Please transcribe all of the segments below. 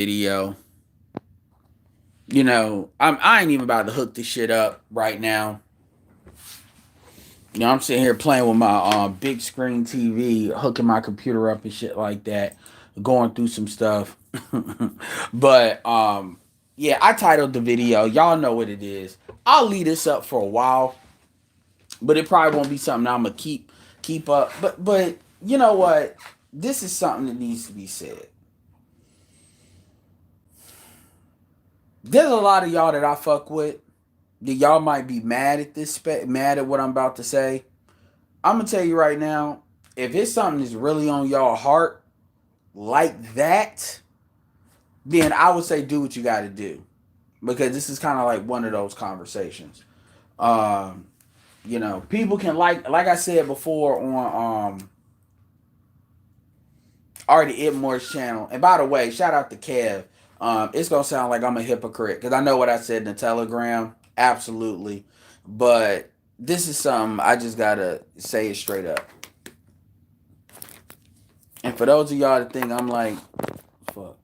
Video. I ain't even about to hook this shit up right now. I'm sitting here playing with my big screen TV, hooking my computer up and shit like that, going through some stuff. But yeah, I titled the video. Y'all know what it is. I'll leave this up for a while, but it probably won't be something I'm gonna keep up. But you know what? This is something that needs to be said. There's a lot of y'all that I fuck with. That y'all might be mad at mad at what I'm about to say. I'm gonna tell you right now, if it's something that's really on y'all heart like that, then I would say do what you got to do, because this is kind of like one of those conversations. Um, people can like I said before on Artie Idmore's channel. And by the way, shout out to Kev. It's gonna sound like I'm a hypocrite because I know what I said in the Telegram, absolutely, but this is something I just gotta say it straight up. And for those of y'all that think I'm like, fuck,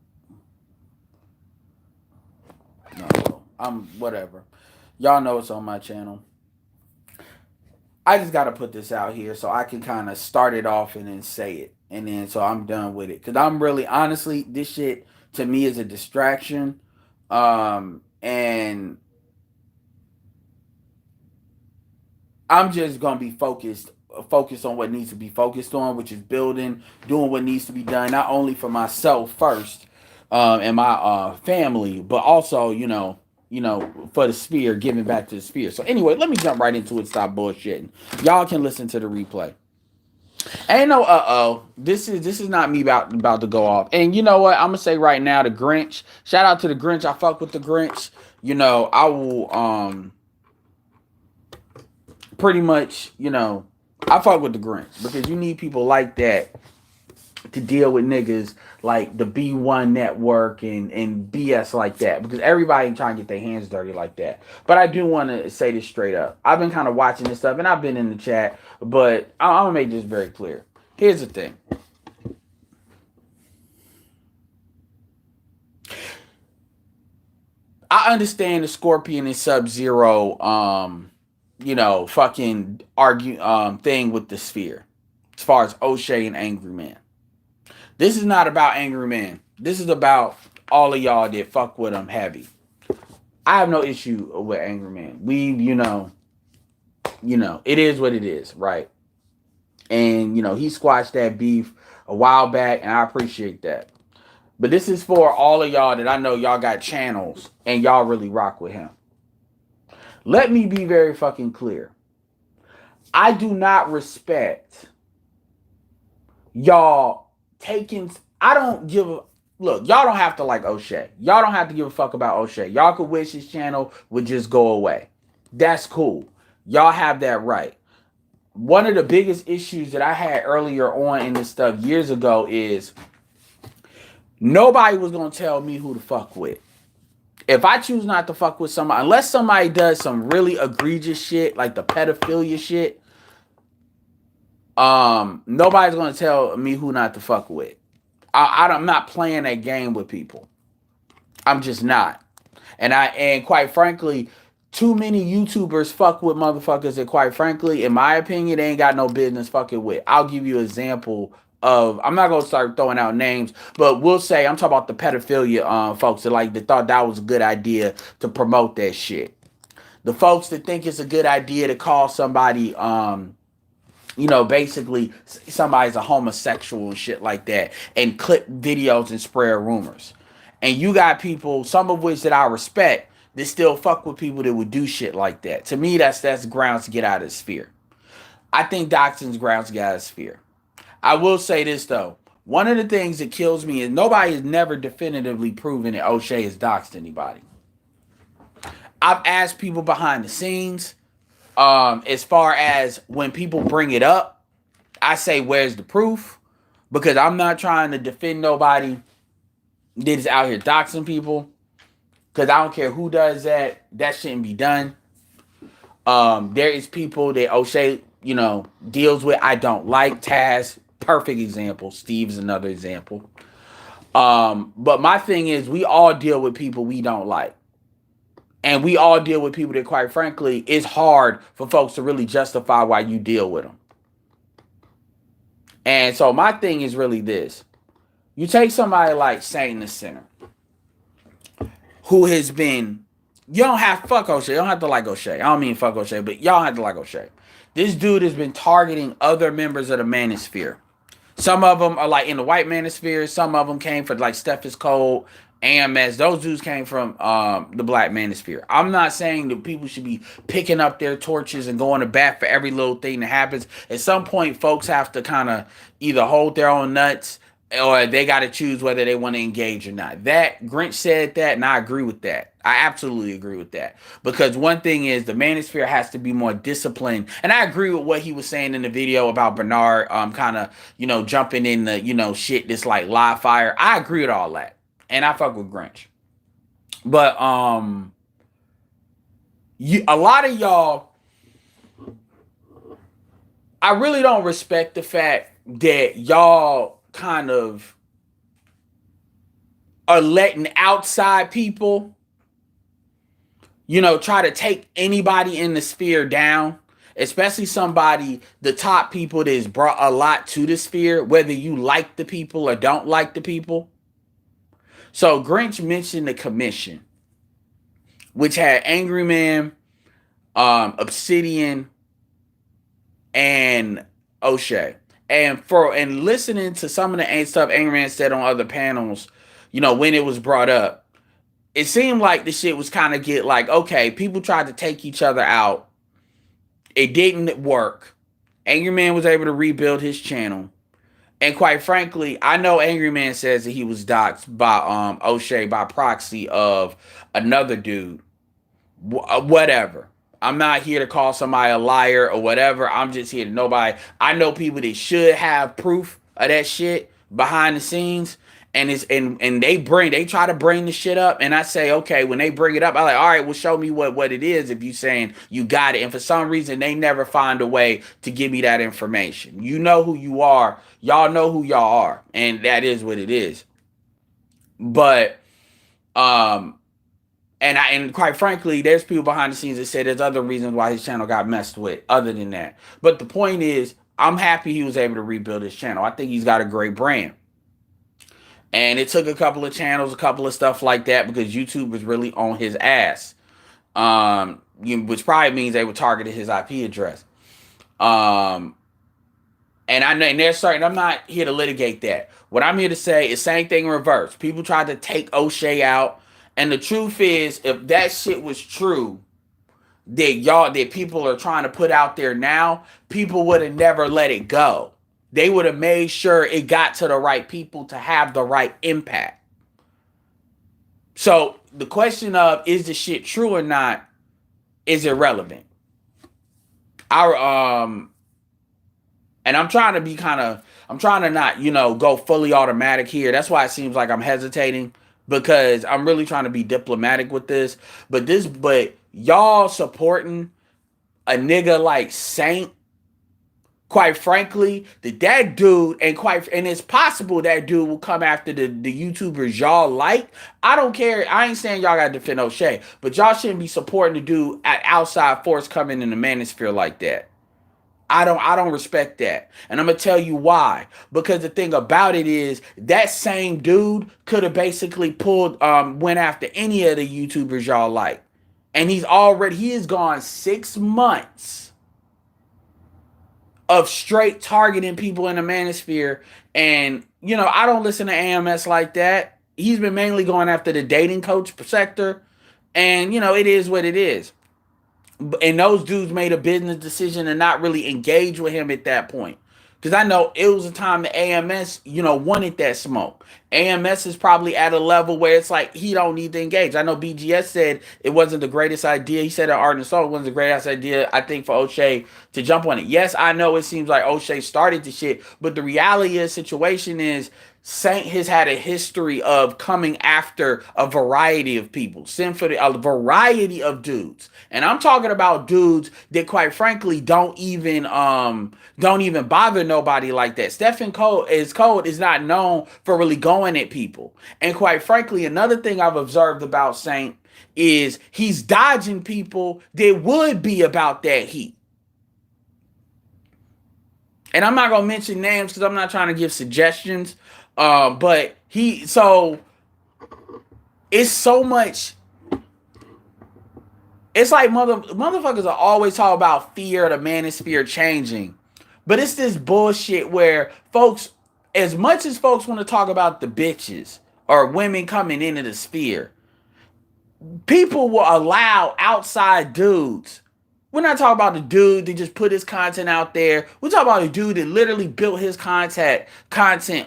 no, I'm whatever. Y'all know it's on my channel. I just gotta put this out here so I can kind of start it off and then say it, and then so I'm done with it. Cause I'm really honestly, this shit to me is a distraction, and I'm just gonna be focused on what needs to be focused on, which is building, doing what needs to be done, not only for myself first, and my family, but also for the sphere, giving back to the sphere. So anyway, let me jump right into it. Stop bullshitting. Y'all can listen to the replay. Ain't no This is not me about to go off. And you know what? I'm gonna say right now, the Grinch. Shout out to the Grinch. I fuck with the Grinch. I will pretty much, I fuck with the Grinch because you need people like that to deal with niggas like the B1 network and BS like that, because everybody ain't trying to get their hands dirty like that. But I do want to say this straight up. I've been kind of watching this stuff and I've been in the chat, but I'm going to make this very clear. Here's the thing. I understand the Scorpion and Sub-Zero fucking argue thing with the sphere as far as Oshay and Angry Man. This is not about Angry Man. This is about all of y'all that fuck with him heavy. I have no issue with Angry Man. It is what it is, right? And he squashed that beef a while back, and I appreciate that. But this is for all of y'all that I know y'all got channels and y'all really rock with him. Let me be very fucking clear. I do not respect y'all taking. I don't give a look. Y'all don't have to like Oshay. Y'all don't have to give a fuck about Oshay. Y'all could wish his channel would just go away. That's cool. Y'all have that right. One of the biggest issues that I had earlier on in this stuff years ago is nobody was gonna tell me who to fuck with. If I choose not to fuck with somebody, unless somebody does some really egregious shit like the pedophilia shit, nobody's gonna tell me who not to fuck with. I'm not playing that game with people. I'm just not. And quite frankly, too many YouTubers fuck with motherfuckers that, quite frankly, in my opinion, they ain't got no business fucking with. I'll give you an example of. I'm not gonna start throwing out names, but we'll say I'm talking about the pedophilia folks that thought that was a good idea to promote that shit. The folks that think it's a good idea to call somebody basically somebody's a homosexual and shit like that, and clip videos and spread rumors. And you got people, some of which that I respect, that still fuck with people that would do shit like that. To me, that's grounds to get out of the sphere. I think doxing's grounds to get out of the sphere. I will say this though. One of the things that kills me is nobody has never definitively proven that Oshay has doxed anybody. I've asked people behind the scenes. As far as when people bring it up, I say, where's the proof? Because I'm not trying to defend nobody that is out here doxing people. Because I don't care who does that. That shouldn't be done. There is people that Oshay, deals with I don't like. Taz, perfect example. Steve's another example. But my thing is, we all deal with people we don't like. And we all deal with people that, quite frankly, it's hard for folks to really justify why you deal with them. And so my thing is really this. You take somebody like Saint the Sinner, who has been, you don't have, fuck Oshay, you don't have to like Oshay. I don't mean fuck Oshay, but y'all have to like Oshay. This dude has been targeting other members of the manosphere. Some of them are like in the white manosphere. Some of them came from like Steph is Cold, AMS. Those dudes came from the black manosphere. I'm not saying that people should be picking up their torches and going to bat for every little thing that happens. At some point, folks have to kind of either hold their own nuts or they got to choose whether they want to engage or not. That Grinch said that, and I agree with that. I absolutely agree with that. Because one thing is the manosphere has to be more disciplined. And I agree with what he was saying in the video about Bernard kind of, jumping in the, shit that's like live fire. I agree with all that. And I fuck with Grinch. But a lot of y'all, I really don't respect the fact that y'all kind of are letting outside people try to take anybody in the sphere down, especially somebody, the top people that has brought a lot to the sphere, whether you like the people or don't like the people. So Grinch mentioned the commission, which had Angry Man, Obsidian, and Oshay. And listening to some of the stuff Angry Man said on other panels, when it was brought up, it seemed like the shit was kind of get like, okay, people tried to take each other out. It didn't work. Angry Man was able to rebuild his channel. And quite frankly, I know Angry Man says that he was doxxed by Oshay by proxy of another dude. Whatever. I'm not here to call somebody a liar or whatever. I'm just here to nobody. I know people that should have proof of that shit behind the scenes. And they try to bring the shit up, and I say, okay, when they bring it up, I'm like, all right, well, show me what it is if you saying you got it. And for some reason, they never find a way to give me that information. You know who you are. Y'all know who y'all are, and that is what it is. But and quite frankly, there's people behind the scenes that say there's other reasons why his channel got messed with other than that. But the point is, I'm happy he was able to rebuild his channel. I think he's got a great brand. And it took a couple of channels, a couple of stuff like that, because YouTube was really on his ass. Which probably means they were targeting his IP address. And there's certain, I'm not here to litigate that. What I'm here to say is same thing in reverse. People tried to take Oshay out. And the truth is, if that shit was true, that people are trying to put out there now, people would have never let it go. They would have made sure it got to the right people to have the right impact. So the question of is the shit true or not is irrelevant. And I'm trying to be I'm trying to not, go fully automatic here. That's why it seems like I'm hesitating, because I'm really trying to be diplomatic with this. But y'all supporting a nigga like Saint, quite frankly, that dude, and it's possible that dude will come after the YouTubers y'all like. I don't care. I ain't saying y'all gotta defend Oshay, but y'all shouldn't be supporting the dude at outside force coming in the manosphere like that. I don't respect that. And I'm gonna tell you why. Because the thing about it is that same dude could have basically went after any of the YouTubers y'all like. And he has gone 6 months of straight targeting people in the manosphere. And, I don't listen to AMS like that. He's been mainly going after the dating coach sector. And, it is what it is. And those dudes made a business decision to not really engage with him at that point. Because I know it was a time that AMS, wanted that smoke. AMS is probably at a level where it's like he don't need to engage. I know BGS said it wasn't the greatest idea. He said at Art and Soul it wasn't the greatest idea, I think, for Oshay to jump on it. Yes, I know it seems like Oshay started the shit, but the reality of the situation is Saint has had a history of coming after a variety of people, a variety of dudes, and I'm talking about dudes that, quite frankly, don't even bother nobody like that. Stephen Code is not known for really going at people, and quite frankly, another thing I've observed about Saint is he's dodging people that would be about that heat. And I'm not gonna mention names because I'm not trying to give suggestions. But it's so much. It's like motherfuckers are always talk about fear, the manosphere changing, but it's this bullshit where folks, as much as folks want to talk about the bitches or women coming into the sphere, people will allow outside dudes. We're not talking about the dude that just put his content out there. We're talking about a dude that literally built his content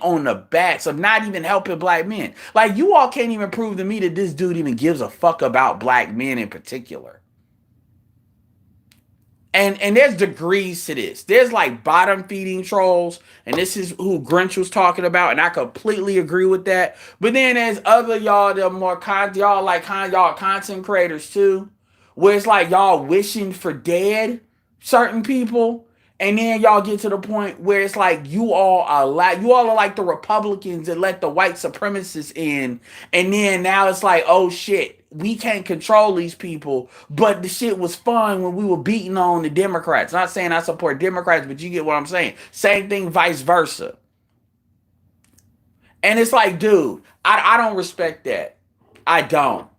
on the backs of not even helping black men. Like, you all can't even prove to me that this dude even gives a fuck about black men in particular. And there's degrees to this. There's like bottom feeding trolls, and this is who Grinch was talking about, and I completely agree with that. But then there's other y'all that are more y'all content creators too, where it's like y'all wishing for dead certain people, and then y'all get to the point where it's like you all are like the Republicans that let the white supremacists in, and then now it's like, oh shit, we can't control these people, but the shit was fun when we were beating on the Democrats. Not saying I support Democrats, but you get what I'm saying. Same thing, vice versa. And it's like, dude, I don't respect that. I don't.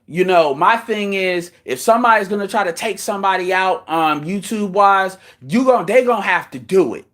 You know, my thing is, if somebody's gonna try to take somebody out YouTube wise, they gonna have to do it.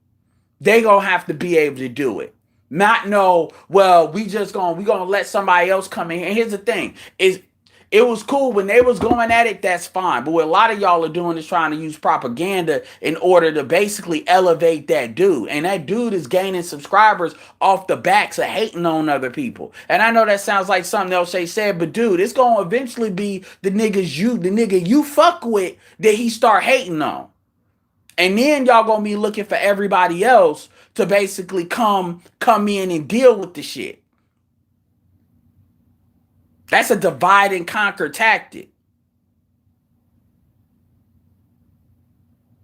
They gonna have to be able to do it. Not know, well, we gonna let somebody else come in. And here's the thing, it was cool when they was going at it, that's fine. But what a lot of y'all are doing is trying to use propaganda in order to basically elevate that dude. And that dude is gaining subscribers off the backs of hating on other people. And I know that sounds like something Oshay said, but dude, it's gonna eventually be the nigga you fuck with that he start hating on. And then y'all gonna be looking for everybody else to basically come in and deal with the shit. That's a divide and conquer tactic.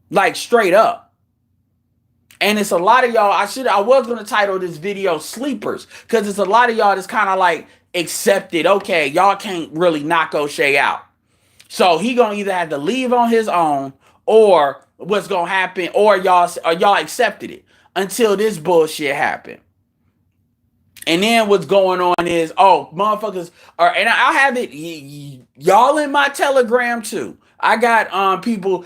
Like, straight up. And it's a lot of y'all, I was going to title this video Sleepers, because it's a lot of y'all that's kind of like accepted, okay, y'all can't really knock Oshay out. So he going to either have to leave on his own, or what's going to happen, or y'all accepted it until this bullshit happened. And then what's going on is, oh, motherfuckers are, and I'll have it, y'all in my Telegram too. I got people,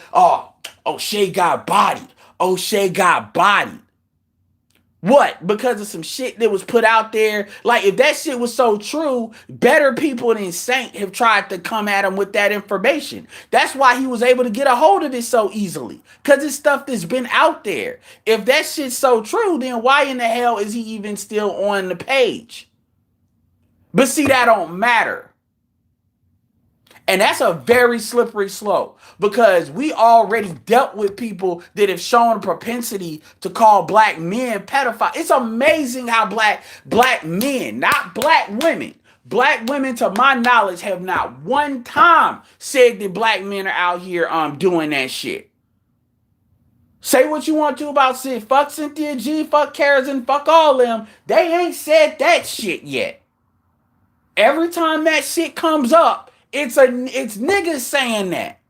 Oshay got bodied. Oshay got bodied. What? Because of some shit that was put out there. Like, if that shit was so true, better people than Saint have tried to come at him with that information. That's why he was able to get a hold of it so easily. Because it's stuff that's been out there. If that shit's so true, then why in the hell is he even still on the page? But see, that don't matter. And that's a very slippery slope, because we already dealt with people that have shown a propensity to call black men pedophiles. It's amazing how black men, not black women, to my knowledge, have not one time said that black men are out here doing that shit. Say what you want to about Sid. Fuck Cynthia G, fuck Karas, and fuck all them. They ain't said that shit yet. Every time that shit comes up, it's niggas saying that.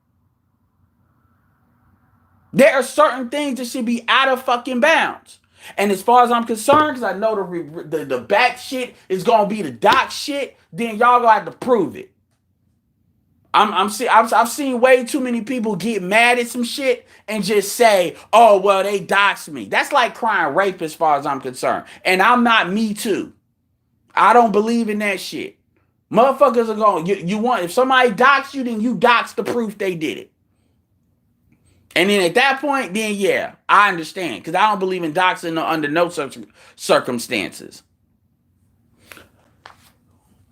There are certain things that should be out of fucking bounds. And as far as I'm concerned, because I know the back shit is gonna be the doc shit, then y'all gonna have to prove it. I've seen way too many people get mad at some shit and just say, oh, well, they doxed me. That's like crying rape as far as I'm concerned. And I'm not Me Too. I don't believe in that shit. Motherfuckers are going, if somebody doxed you, then you dox the proof they did it. And then at that point, then yeah, I understand. Because I don't believe in doxing under no circumstances.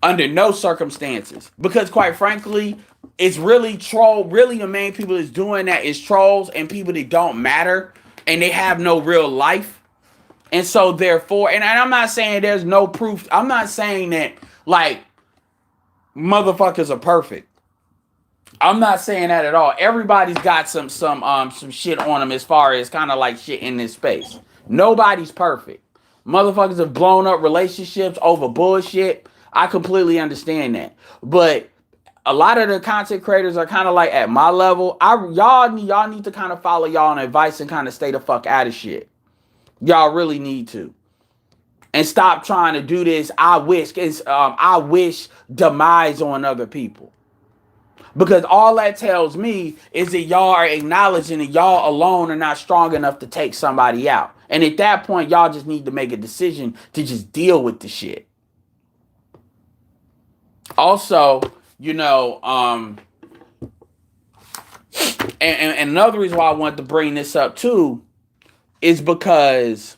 Under no circumstances. Because quite frankly, it's really the main people that's doing that is trolls and people that don't matter. And they have no real life. And so therefore, and I'm not saying there's no proof. I'm not saying that like motherfuckers are perfect. I'm not saying that at all. Everybody's got some shit on them as far as kind of like shit in this space. Nobody's perfect. Motherfuckers have blown up relationships over bullshit. I completely understand that. But a lot of the content creators are kind of like at my level. Y'all need to kind of follow y'all advice and kind of stay the fuck out of shit. Y'all really need to. And stop trying to do this I wish demise on other people. Because all that tells me is that y'all are acknowledging that y'all alone are not strong enough to take somebody out. And at that point, y'all just need to make a decision to just deal with the shit. Also, you know, and another reason why I wanted to bring this up too is because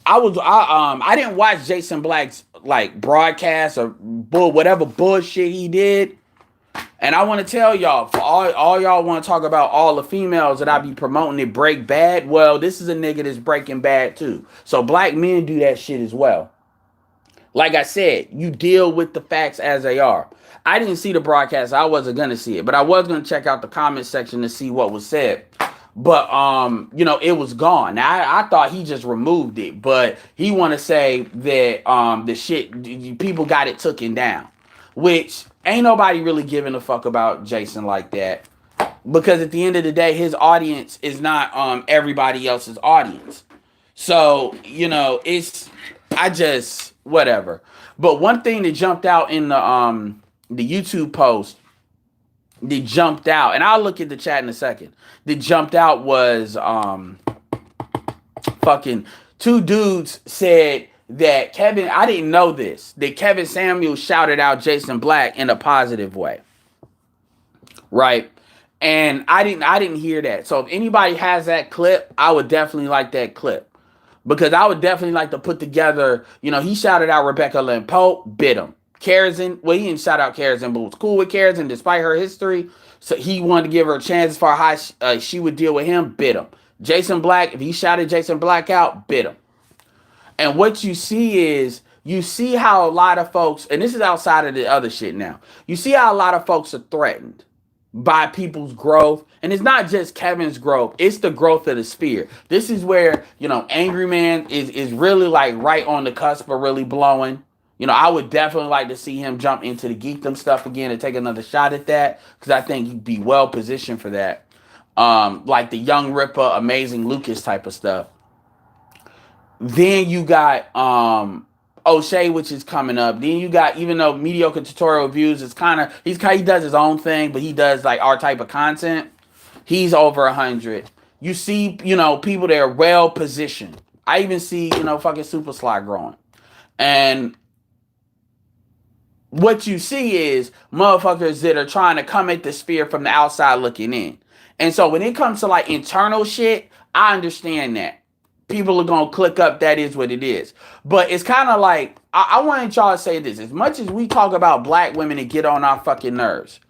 I didn't watch Jason Black's like broadcast or whatever bullshit he did. And I want to tell y'all, for all y'all want to talk about all the females that I be promoting that break bad, well, this is a nigga that's breaking bad too. So black men do that shit as well. Like I said, you deal with the facts as they are. I didn't see the broadcast. I wasn't going to see it. But I was going to check out the comment section to see what was said. But, you know, it was gone. Now, I thought he just removed it. But he want to say that the shit, people got it taken down. Which ain't nobody really giving a fuck about Jason like that. Because at the end of the day, his audience is not everybody else's audience. So, you know, whatever. But one thing that jumped out in the YouTube post that jumped out, and I'll look at the chat in a second, that jumped out was fucking two dudes said that I didn't know this, that Kevin Samuels shouted out Jason Black in a positive way. Right? And I didn't hear that. So if anybody has that clip, I would definitely like that clip. Because I would definitely like to put together, you know, he shouted out Rebecca Lynn Pope, bit him. Karazin, well, he didn't shout out Karazin, but was cool with Karazin despite her history. So he wanted to give her a chance as far as how she would deal with him, bit him. Jason Black, if he shouted Jason Black out, bit him. And what you see how a lot of folks, and this is outside of the other shit now, you see how a lot of folks are threatened by people's growth. And it's not just Kevin's growth, it's the growth of the sphere. This is where, you know, Angry Man is really like right on the cusp of really blowing. You know, I would definitely like to see him jump into the geekdom stuff again and take another shot at that, because I think he'd be well positioned for that. Like the Young Ripper, Amazing Lucas type of stuff. Then you got Oshay, which is coming up. Then you got, even though Mediocre Tutorial Reviews is he does his own thing, but he does like our type of content. He's over 100. You see, you know, people that are well positioned. I even see, you know, fucking Super Sly growing. And what you see is motherfuckers that are trying to come at the sphere from the outside looking in. And so when it comes to like internal shit, I understand that. People are going to click up, that is what it is. But it's kind of like, I want y'all to say this. As much as we talk about black women and get on our fucking nerves,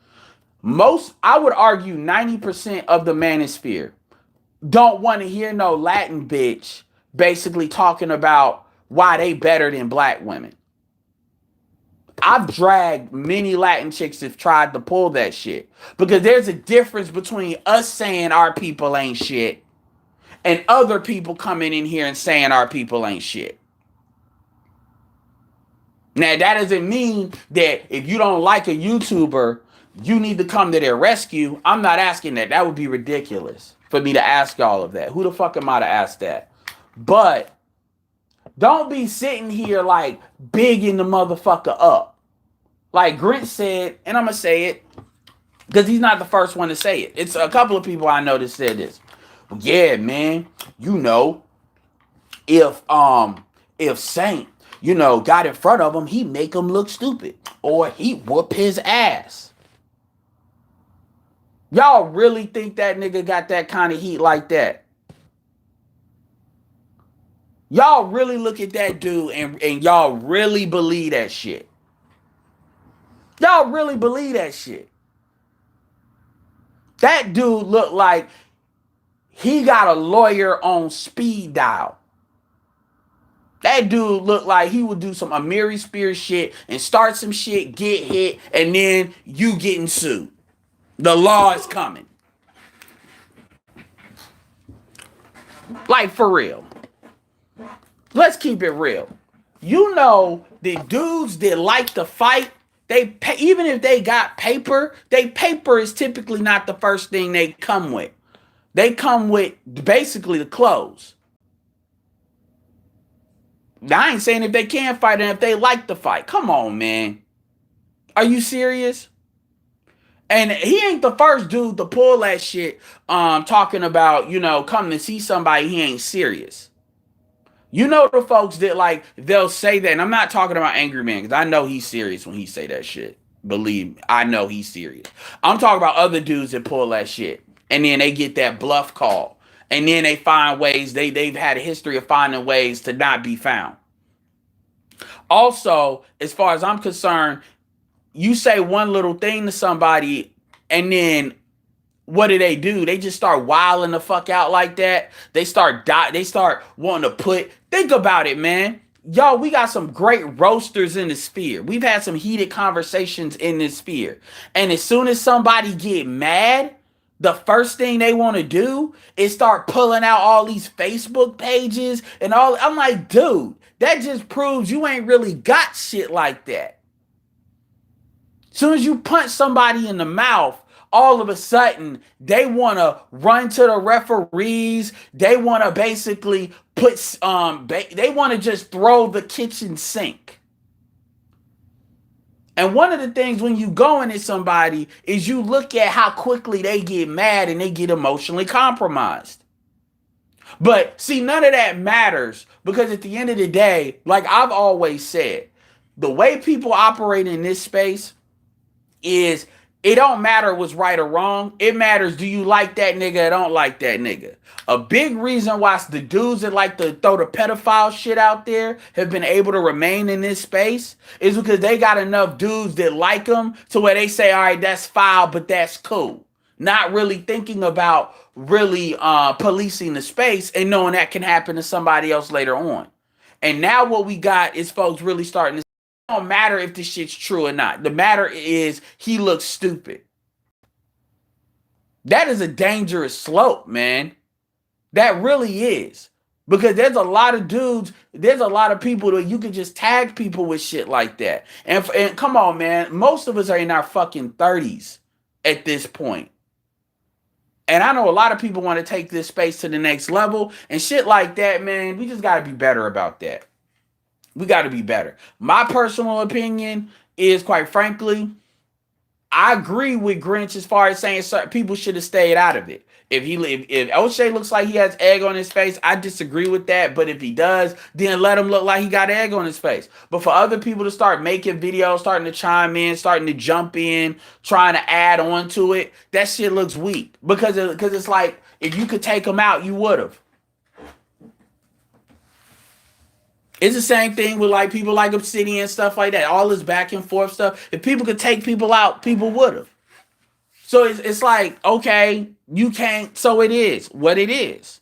I would argue 90% of the manosphere don't want to hear no Latin bitch basically talking about why they better than black women. I've dragged many Latin chicks that have tried to pull that shit. Because there's a difference between us saying our people ain't shit and other people coming in here and saying our people ain't shit. Now, that doesn't mean that if you don't like a YouTuber, you need to come to their rescue. I'm not asking that. That would be ridiculous for me to ask all of that. Who the fuck am I to ask that? But don't be sitting here like bigging the motherfucker up. Like Grint said, and I'm going to say it because he's not the first one to say it. It's a couple of people I know that said this. Yeah, man, you know, if Saint, you know, got in front of him, he make him look stupid or he whoop his ass. Y'all really think that nigga got that kind of heat like that? Y'all really look at that dude and y'all really believe that shit? Y'all really believe that shit? That dude looked like he got a lawyer on speed dial. That dude looked like he would do some Amiri Spears shit and start some shit, get hit, and then you getting sued. The law is coming. Like, for real. Let's keep it real. You know, the dudes that like to fight, they pay, even if they got paper, they paper is typically not the first thing they come with. They come with basically the clothes. Now, I ain't saying if they can fight and if they like to fight. Come on, man. Are you serious? And he ain't the first dude to pull that shit, talking about, you know, coming to see somebody he ain't serious. You know the folks that, like, they'll say that, and I'm not talking about Angry Man, because I know he's serious when he say that shit. Believe me, I know he's serious. I'm talking about other dudes that pull that shit, and then they get that bluff call, and then they find ways, they've had a history of finding ways to not be found. Also, as far as I'm concerned, you say one little thing to somebody, and then what do? They just start wilding the fuck out like that. They start wanting to put. Think about it, man. Yo, we got some great roasters in the sphere. We've had some heated conversations in this sphere. And as soon as somebody get mad, the first thing they want to do is start pulling out all these Facebook pages and all. I'm like, dude, that just proves you ain't really got shit like that. As soon as you punch somebody in the mouth, all of a sudden, they want to run to the referees. They want to basically put, they want to just throw the kitchen sink. And one of the things when you go into somebody is you look at how quickly they get mad and they get emotionally compromised. But see, none of that matters because at the end of the day, like I've always said, the way people operate in this space is it don't matter what's right or wrong. It matters, do you like that nigga or don't like that nigga? A big reason why the dudes that like to throw the pedophile shit out there have been able to remain in this space is because they got enough dudes that like them to where they say, all right, that's foul, but that's cool. Not really thinking about really policing the space and knowing that can happen to somebody else later on. And now what we got is folks really starting to don't matter if this shit's true or not. The matter is he looks stupid. That is a dangerous slope, man. That really is. Because there's a lot of dudes, there's a lot of people that you can just tag people with shit like that. And come on, man, most of us are in our fucking 30s at this point. And I know a lot of people want to take this space to the next level and shit like that, man. We just got to be better about that. We got to be better. My personal opinion is, quite frankly, I agree with Grinch as far as saying certain people should have stayed out of it. If Oshay looks like he has egg on his face, I disagree with that. But if he does, then let him look like he got egg on his face. But for other people to start making videos, starting to chime in, starting to jump in, trying to add on to it, that shit looks weak. Because it's like, if you could take him out, you would have. It's the same thing with like people like Obsidian and stuff like that. All this back and forth stuff. If people could take people out, people would have. So it's like, okay, you can't. So it is what it is.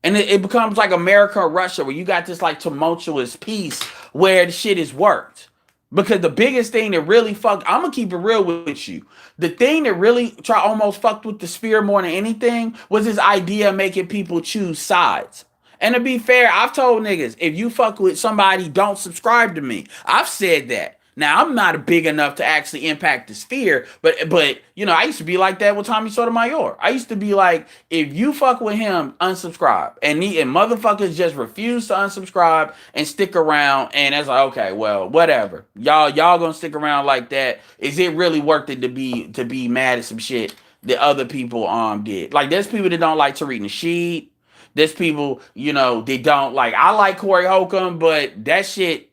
And it becomes like America or Russia where you got this like tumultuous peace where the shit is worked. Because the biggest thing that really I'm going to keep it real with you. The thing that really almost fucked with the sphere more than anything was this idea of making people choose sides. And to be fair, I've told niggas, if you fuck with somebody, don't subscribe to me. I've said that. Now, I'm not big enough to actually impact the sphere, but you know, I used to be like that with Tommy Sotomayor. I used to be like, if you fuck with him, unsubscribe. And motherfuckers just refuse to unsubscribe and stick around, and it's like, okay, well, whatever. Y'all gonna stick around like that. Is it really worth it to be mad at some shit that other people did? Like, there's people that don't like Tariq Nasheed. There's people, you know, they don't like. I like Corey Holcomb, but that shit,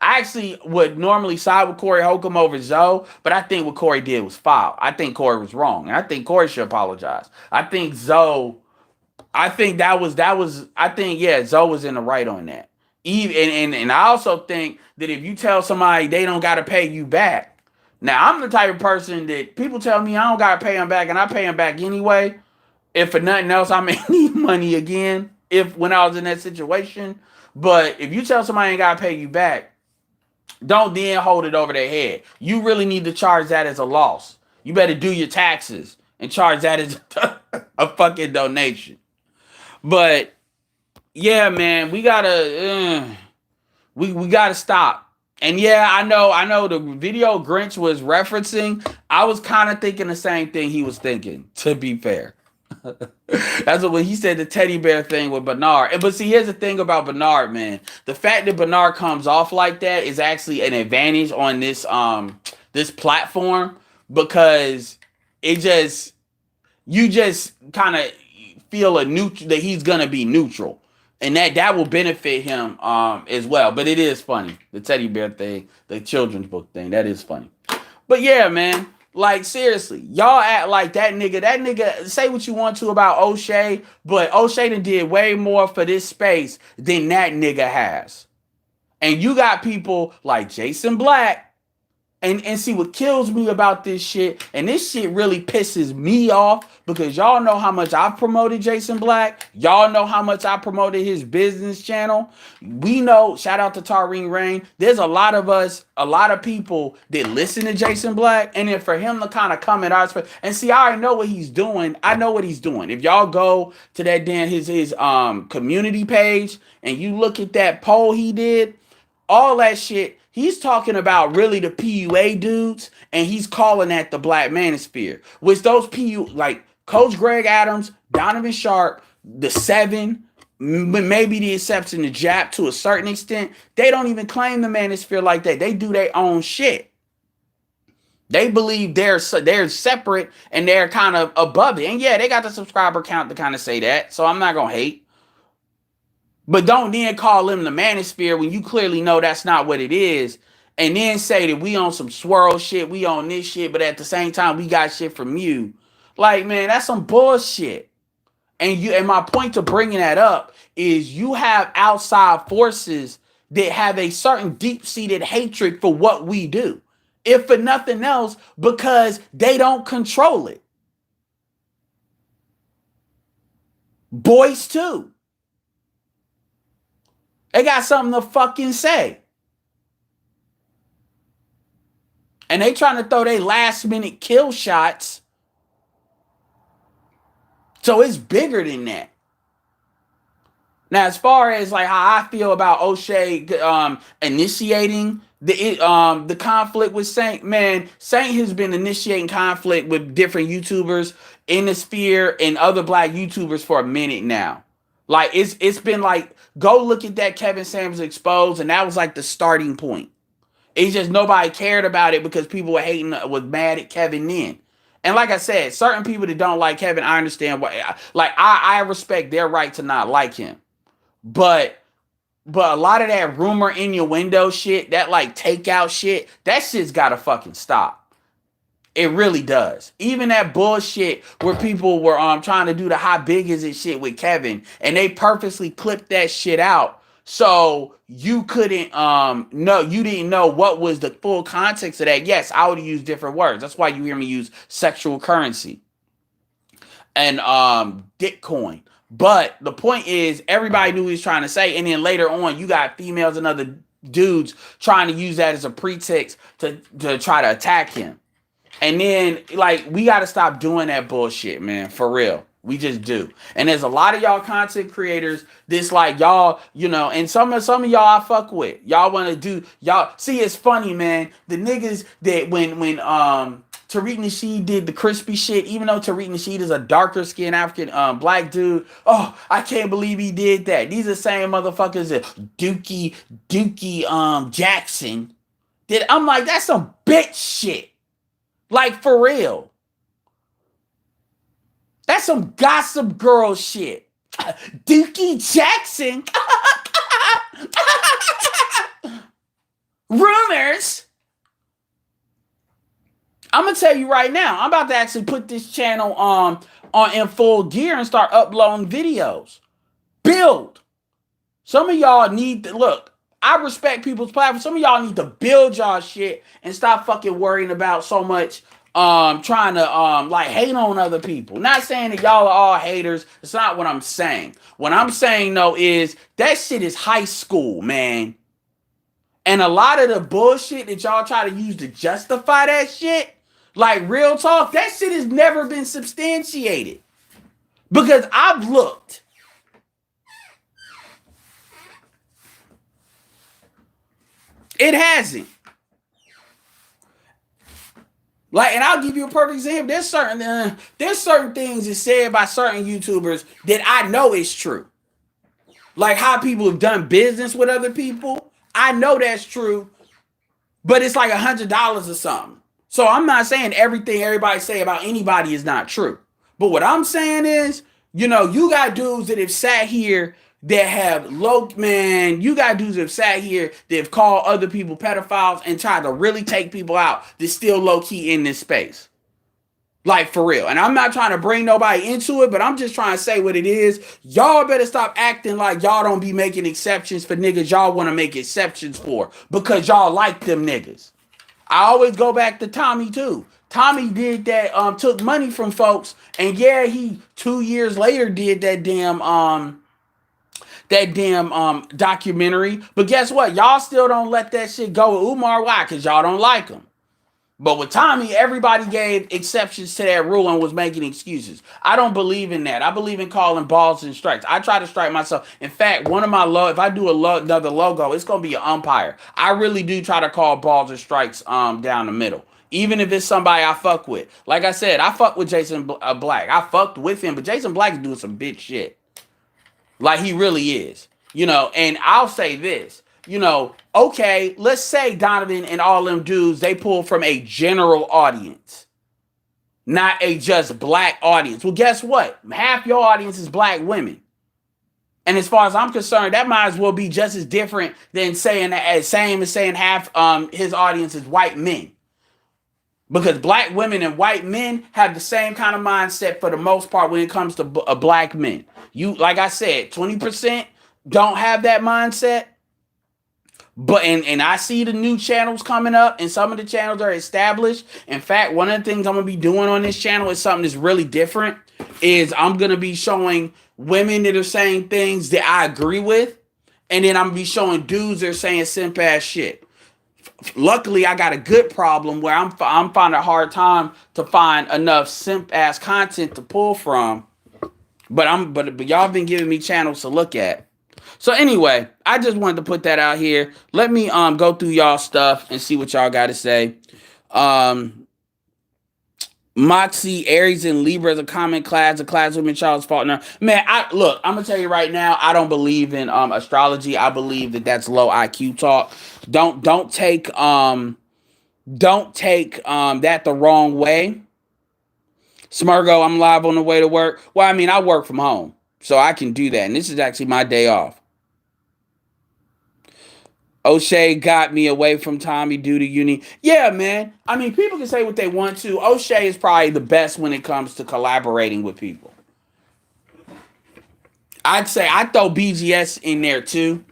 I actually would normally side with Corey Holcomb over Zoe, but I think what Corey did was foul. I think Corey was wrong, and I think Corey should apologize. I think Zoe, I think that was, I think, yeah, Zoe was in the right on that. And I also think that if you tell somebody they don't got to pay you back. Now, I'm the type of person that people tell me I don't got to pay them back, and I pay them back anyway. If for nothing else, I may need money again when I was in that situation. But if you tell somebody ain't gotta pay you back, don't then hold it over their head. You really need to charge that as a loss. You better do your taxes and charge that as a fucking donation. But yeah, man, we gotta stop. And yeah, I know the video Grinch was referencing. I was kind of thinking the same thing he was thinking, to be fair. That's what when he said the teddy bear thing with Bernard. But see, here's the thing about Bernard, man. The fact that Bernard comes off like that is actually an advantage on this platform, because it just you just kind of feel a neutral that he's gonna be neutral, and that will benefit him as well. But it is funny, the teddy bear thing, the children's book thing. That is funny. But yeah, man, like seriously, y'all act like that nigga. That nigga, say what you want to about Oshay, but Oshay done did way more for this space than that nigga has. And you got people like Jason Black. And see what kills me about this shit, and this shit really pisses me off, because y'all know how much I've promoted Jason Black. Y'all know how much I promoted his business channel. We know, shout out to Tareen Rain. There's a lot of people that listen to Jason Black, and then for him to kind of come at our space, and see, I already know what he's doing. I know what he's doing. If y'all go to that damn his community page and you look at that poll he did, all that shit. He's talking about really the PUA dudes, and he's calling that the Black Manosphere. Which those like Coach Greg Adams, Donovan Sharp, the Seven, maybe the exception to Jap to a certain extent, they don't even claim the Manosphere like that. They do their own shit. They believe they're separate and they're kind of above it. And yeah, they got the subscriber count to kind of say that, so I'm not gonna hate. But don't then call him the Manosphere when you clearly know that's not what it is. And then say that we on some swirl shit, we on this shit, but at the same time, we got shit from you. Like, man, that's some bullshit. And my point to bringing that up is you have outside forces that have a certain deep-seated hatred for what we do. If for nothing else, because they don't control it. Boys too. They got something to fucking say. And they trying to throw their last minute kill shots. So it's bigger than that. Now, as far as like how I feel about Oshay initiating the conflict with Saint, man, Saint has been initiating conflict with different YouTubers in the sphere and other black YouTubers for a minute now. Like it's been like, go look at that Kevin Samuels Exposed, and that was like the starting point. It's just nobody cared about it because people were hating, was mad at Kevin then. And like I said, certain people that don't like Kevin, I understand why. Like I respect their right to not like him, but a lot of that rumor innuendo shit, that like takeout shit, that shit's gotta fucking stop. It really does. Even that bullshit where people were trying to do the how big is it shit with Kevin, and they purposely clipped that shit out so you couldn't you didn't know what was the full context of that. Yes, I would use different words. That's why you hear me use sexual currency and Bitcoin. But the point is, everybody knew what he was trying to say, and then later on, you got females and other dudes trying to use that as a pretext to try to attack him. And then, like, we got to stop doing that bullshit, man, for real. We just do. And there's a lot of y'all content creators this like y'all, and some of y'all I fuck with. Y'all want to do, y'all, see, it's funny, man. The niggas that when Tariq Nasheed did the crispy shit, even though Tariq Nasheed is a darker skinned African black dude, oh, I can't believe he did that. These are the same motherfuckers that Dookie Jackson did. I'm like, that's some bitch shit. Like, for real. That's some gossip girl shit. Dookie Jackson. Rumors. I'm going to tell you right now, I'm about to actually put this channel on in full gear and start uploading videos. Build. Some of y'all need to, look, I respect people's platforms. Some of y'all need to build y'all shit and stop fucking worrying about so much trying to like hate on other people. Not saying that y'all are all haters. It's not what I'm saying. What I'm saying though is that shit is high school, man. And a lot of the bullshit that y'all try to use to justify that shit, like real talk, that shit has never been substantiated. Because I've looked. It hasn't. Like, and I'll give you a perfect example. There's certain things that's said by certain YouTubers that I know is true. Like how people have done business with other people. I know that's true, but it's like $100 or something. So I'm not saying everything everybody say about anybody is not true. But what I'm saying is, you got dudes that have sat here that have you got dudes that have sat here that have called other people pedophiles and tried to really take people out that's still low key in this space. Like for real. And I'm not trying to bring nobody into it, but I'm just trying to say what it is. Y'all better stop acting like y'all don't be making exceptions for niggas y'all want to make exceptions for because y'all like them niggas. I always go back to Tommy too. Tommy did that, took money from folks, and yeah, he 2 years later did that damn documentary. But guess what? Y'all still don't let that shit go with Umar. Why? Because y'all don't like him. But with Tommy, everybody gave exceptions to that rule and was making excuses. I don't believe in that. I believe in calling balls and strikes. I try to strike myself. In fact, one of my if I do another logo, it's gonna be an umpire. I really do try to call balls and strikes down the middle. Even if it's somebody I fuck with. Like I said, I fuck with Jason Black. I fucked with him, but Jason Black is doing some bitch shit. Like he really is. And I'll say this. Okay, let's say Donovan and all them dudes, they pull from a general audience, not a just black audience. Well, guess what? Half your audience is black women. And as far as I'm concerned, that might as well be just as different than saying half his audience is white men. Because black women and white men have the same kind of mindset for the most part when it comes to black men. Like I said, 20% don't have that mindset. But and I see the new channels coming up, and some of the channels are established. In fact, one of the things I'm gonna be doing on this channel is something that's really different. Is I'm gonna be showing women that are saying things that I agree with, and then I'm gonna be showing dudes that are saying simp ass shit. Luckily, I got a good problem where I'm finding a hard time to find enough simp ass content to pull from. But y'all been giving me channels to look at. So anyway, I just wanted to put that out here. Let me go through y'all stuff and see what y'all got to say. Moxie, Aries, and Libra is a common class. A class women child's partner. Man, I'm gonna tell you right now, I don't believe in astrology. I believe that that's low IQ talk. Don't take that the wrong way. Smurgo, I'm live on the way to work. Well, I mean, I work from home, so I can do that, and this is actually my day off. Oshay got me away from Tommy due to uni. Yeah, man. I mean, people can say what they want to. Oshay is probably the best when it comes to collaborating with people. I'd say I throw BGS in there too,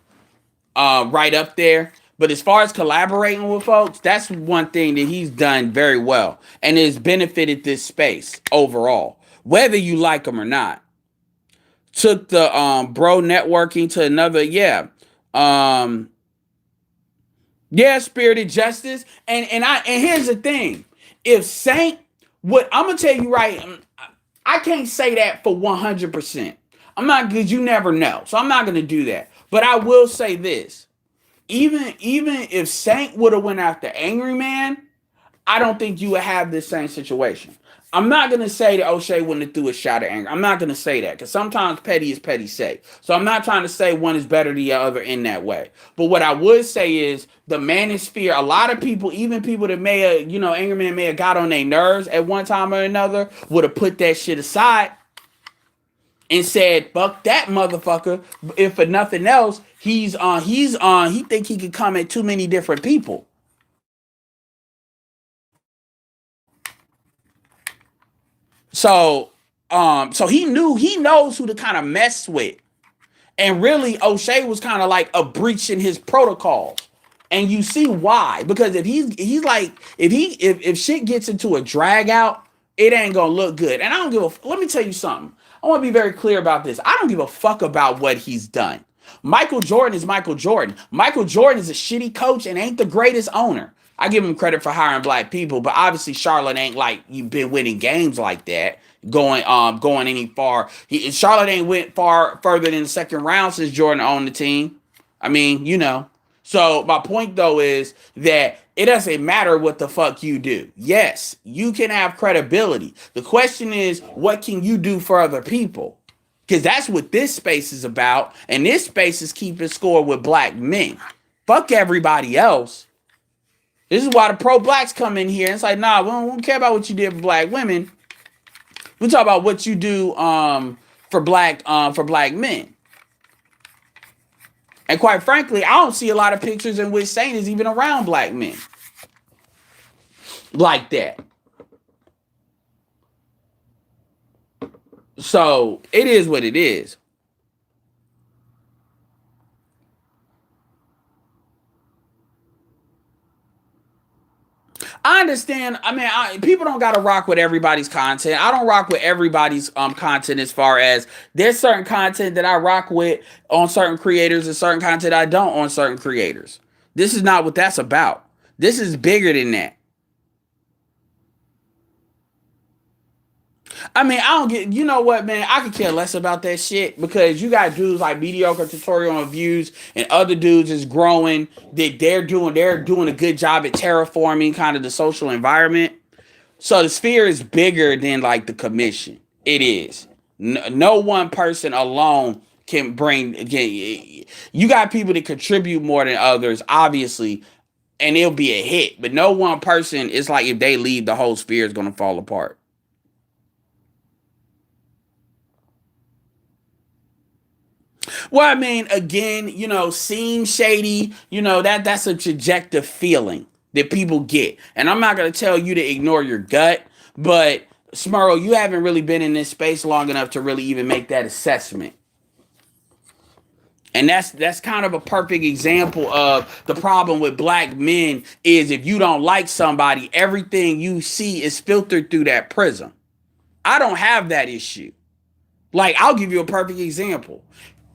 right up there. But as far as collaborating with folks, that's one thing that he's done very well and has benefited this space overall, whether you like him or not. Took the bro networking to another, spirited justice. And here's the thing. If Saint, what I'm gonna tell you right, I can't say that for 100%. I'm not, because you never know. So I'm not gonna do that. But I will say this. Even if Saint would have went after Angry Man, I don't think you would have this same situation. I'm not going to say that Oshay wouldn't have threw a shot at Angry. I'm not going to say that, because sometimes petty is petty safe. So I'm not trying to say one is better than the other in that way. But what I would say is the manosphere, a lot of people, even people that may have, Angry Man may have got on their nerves at one time or another, would have put that shit aside and said, fuck that motherfucker. If for nothing else, he think he could come at too many different people. So he knows who to kind of mess with. And really, Oshay was kind of like a breach in his protocols. And you see why. Because if he's like, if shit gets into a drag out, it ain't gonna look good. And I don't give a, let me tell you something. I want to be very clear about this. I don't give a fuck about what he's done. Michael Jordan is Michael Jordan. Michael Jordan is a shitty coach and ain't the greatest owner. I give him credit for hiring black people, but obviously Charlotte ain't like you've been winning games like that, going any far. Charlotte ain't went further than the second round since Jordan owned the team. I mean, you know. So my point though is that it doesn't matter what the fuck you do. Yes, you can have credibility. The question is, what can you do for other people? Because that's what this space is about. And this space is keeping score with black men. Fuck everybody else. This is why the pro-blacks come in here. And it's like, nah, we don't care about what you did for black women. We talk about what you do for black men. And quite frankly, I don't see a lot of pictures in which Saint is even around black men like that. So it is what it is. I understand. I mean, people don't got to rock with everybody's content. I don't rock with everybody's content as far as there's certain content that I rock with on certain creators and certain content I don't on certain creators. This is not what that's about. This is bigger than that. I mean, I don't get, you know what, man? I could care less about that shit because you got dudes like Mediocre Tutorial on Views and other dudes is growing that they're doing a good job at terraforming kind of the social environment. So the sphere is bigger than like the commission. It is. No one person alone can bring. You got people that contribute more than others, obviously, and it'll be a hit. But no one person, it's like if they leave, the whole sphere is going to fall apart. Well, I mean, again, you know, seem shady, you know, that's a subjective feeling that people get. And I'm not going to tell you to ignore your gut, but Smurl, you haven't really been in this space long enough to really even make that assessment. And that's kind of a perfect example of the problem with black men is if you don't like somebody, everything you see is filtered through that prism. I don't have that issue. Like, I'll give you a perfect example.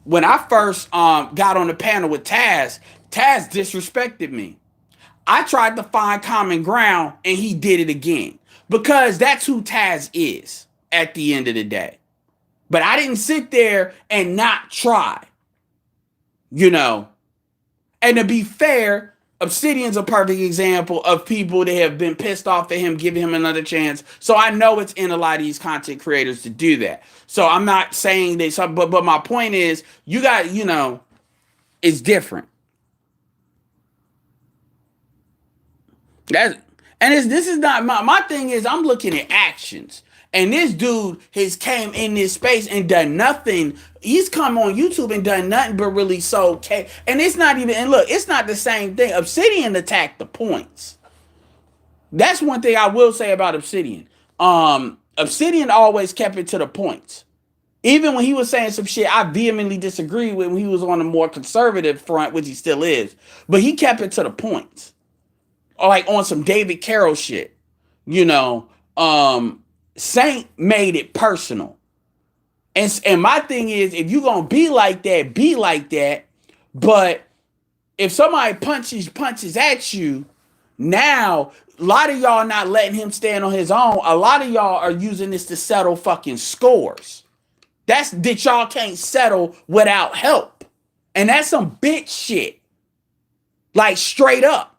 When I first got on the panel with Taz disrespected me. I tried to find common ground and he did it again because that's who Taz is at the end of the day. But I didn't sit there and not try, you know. And to be fair, Obsidian's a perfect example of people that have been pissed off at him, giving him another chance. So I know it's in a lot of these content creators to do that. So I'm not saying that, but my point is, you got, you know, it's different. That and this is not my thing is I'm looking at actions. And this dude has came in this space and done nothing. He's come on YouTube and done nothing but really so okay. And it's not even, and look, it's not the same thing. Obsidian attacked the points. That's one thing I will say about Obsidian. Obsidian always kept it to the points. Even when he was saying some shit I vehemently disagree with when he was on the more conservative front, which he still is. But he kept it to the points. Or like on some David Carroll shit. You know, Saint made it personal. And my thing is, if you're going to be like that, be like that. But if somebody punches at you, now, a lot of y'all not letting him stand on his own. A lot of y'all are using this to settle fucking scores. That y'all can't settle without help. And that's some bitch shit. Like, straight up.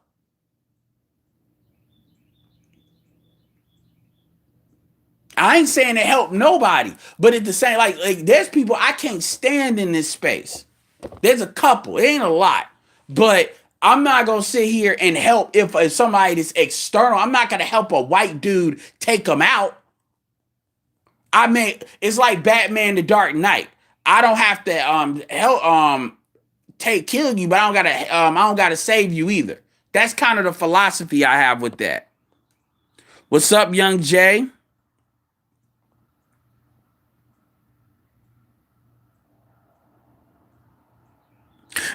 I ain't saying to help nobody, but at the same, like there's people I can't stand in this space. There's a couple, it ain't a lot, but I'm not gonna sit here and help if somebody that's external. I'm not gonna help a white dude take them out. I mean, it's like Batman: The Dark Knight. I don't have to help kill you, but I don't gotta save you either. That's kind of the philosophy I have with that. What's up, Young Jay?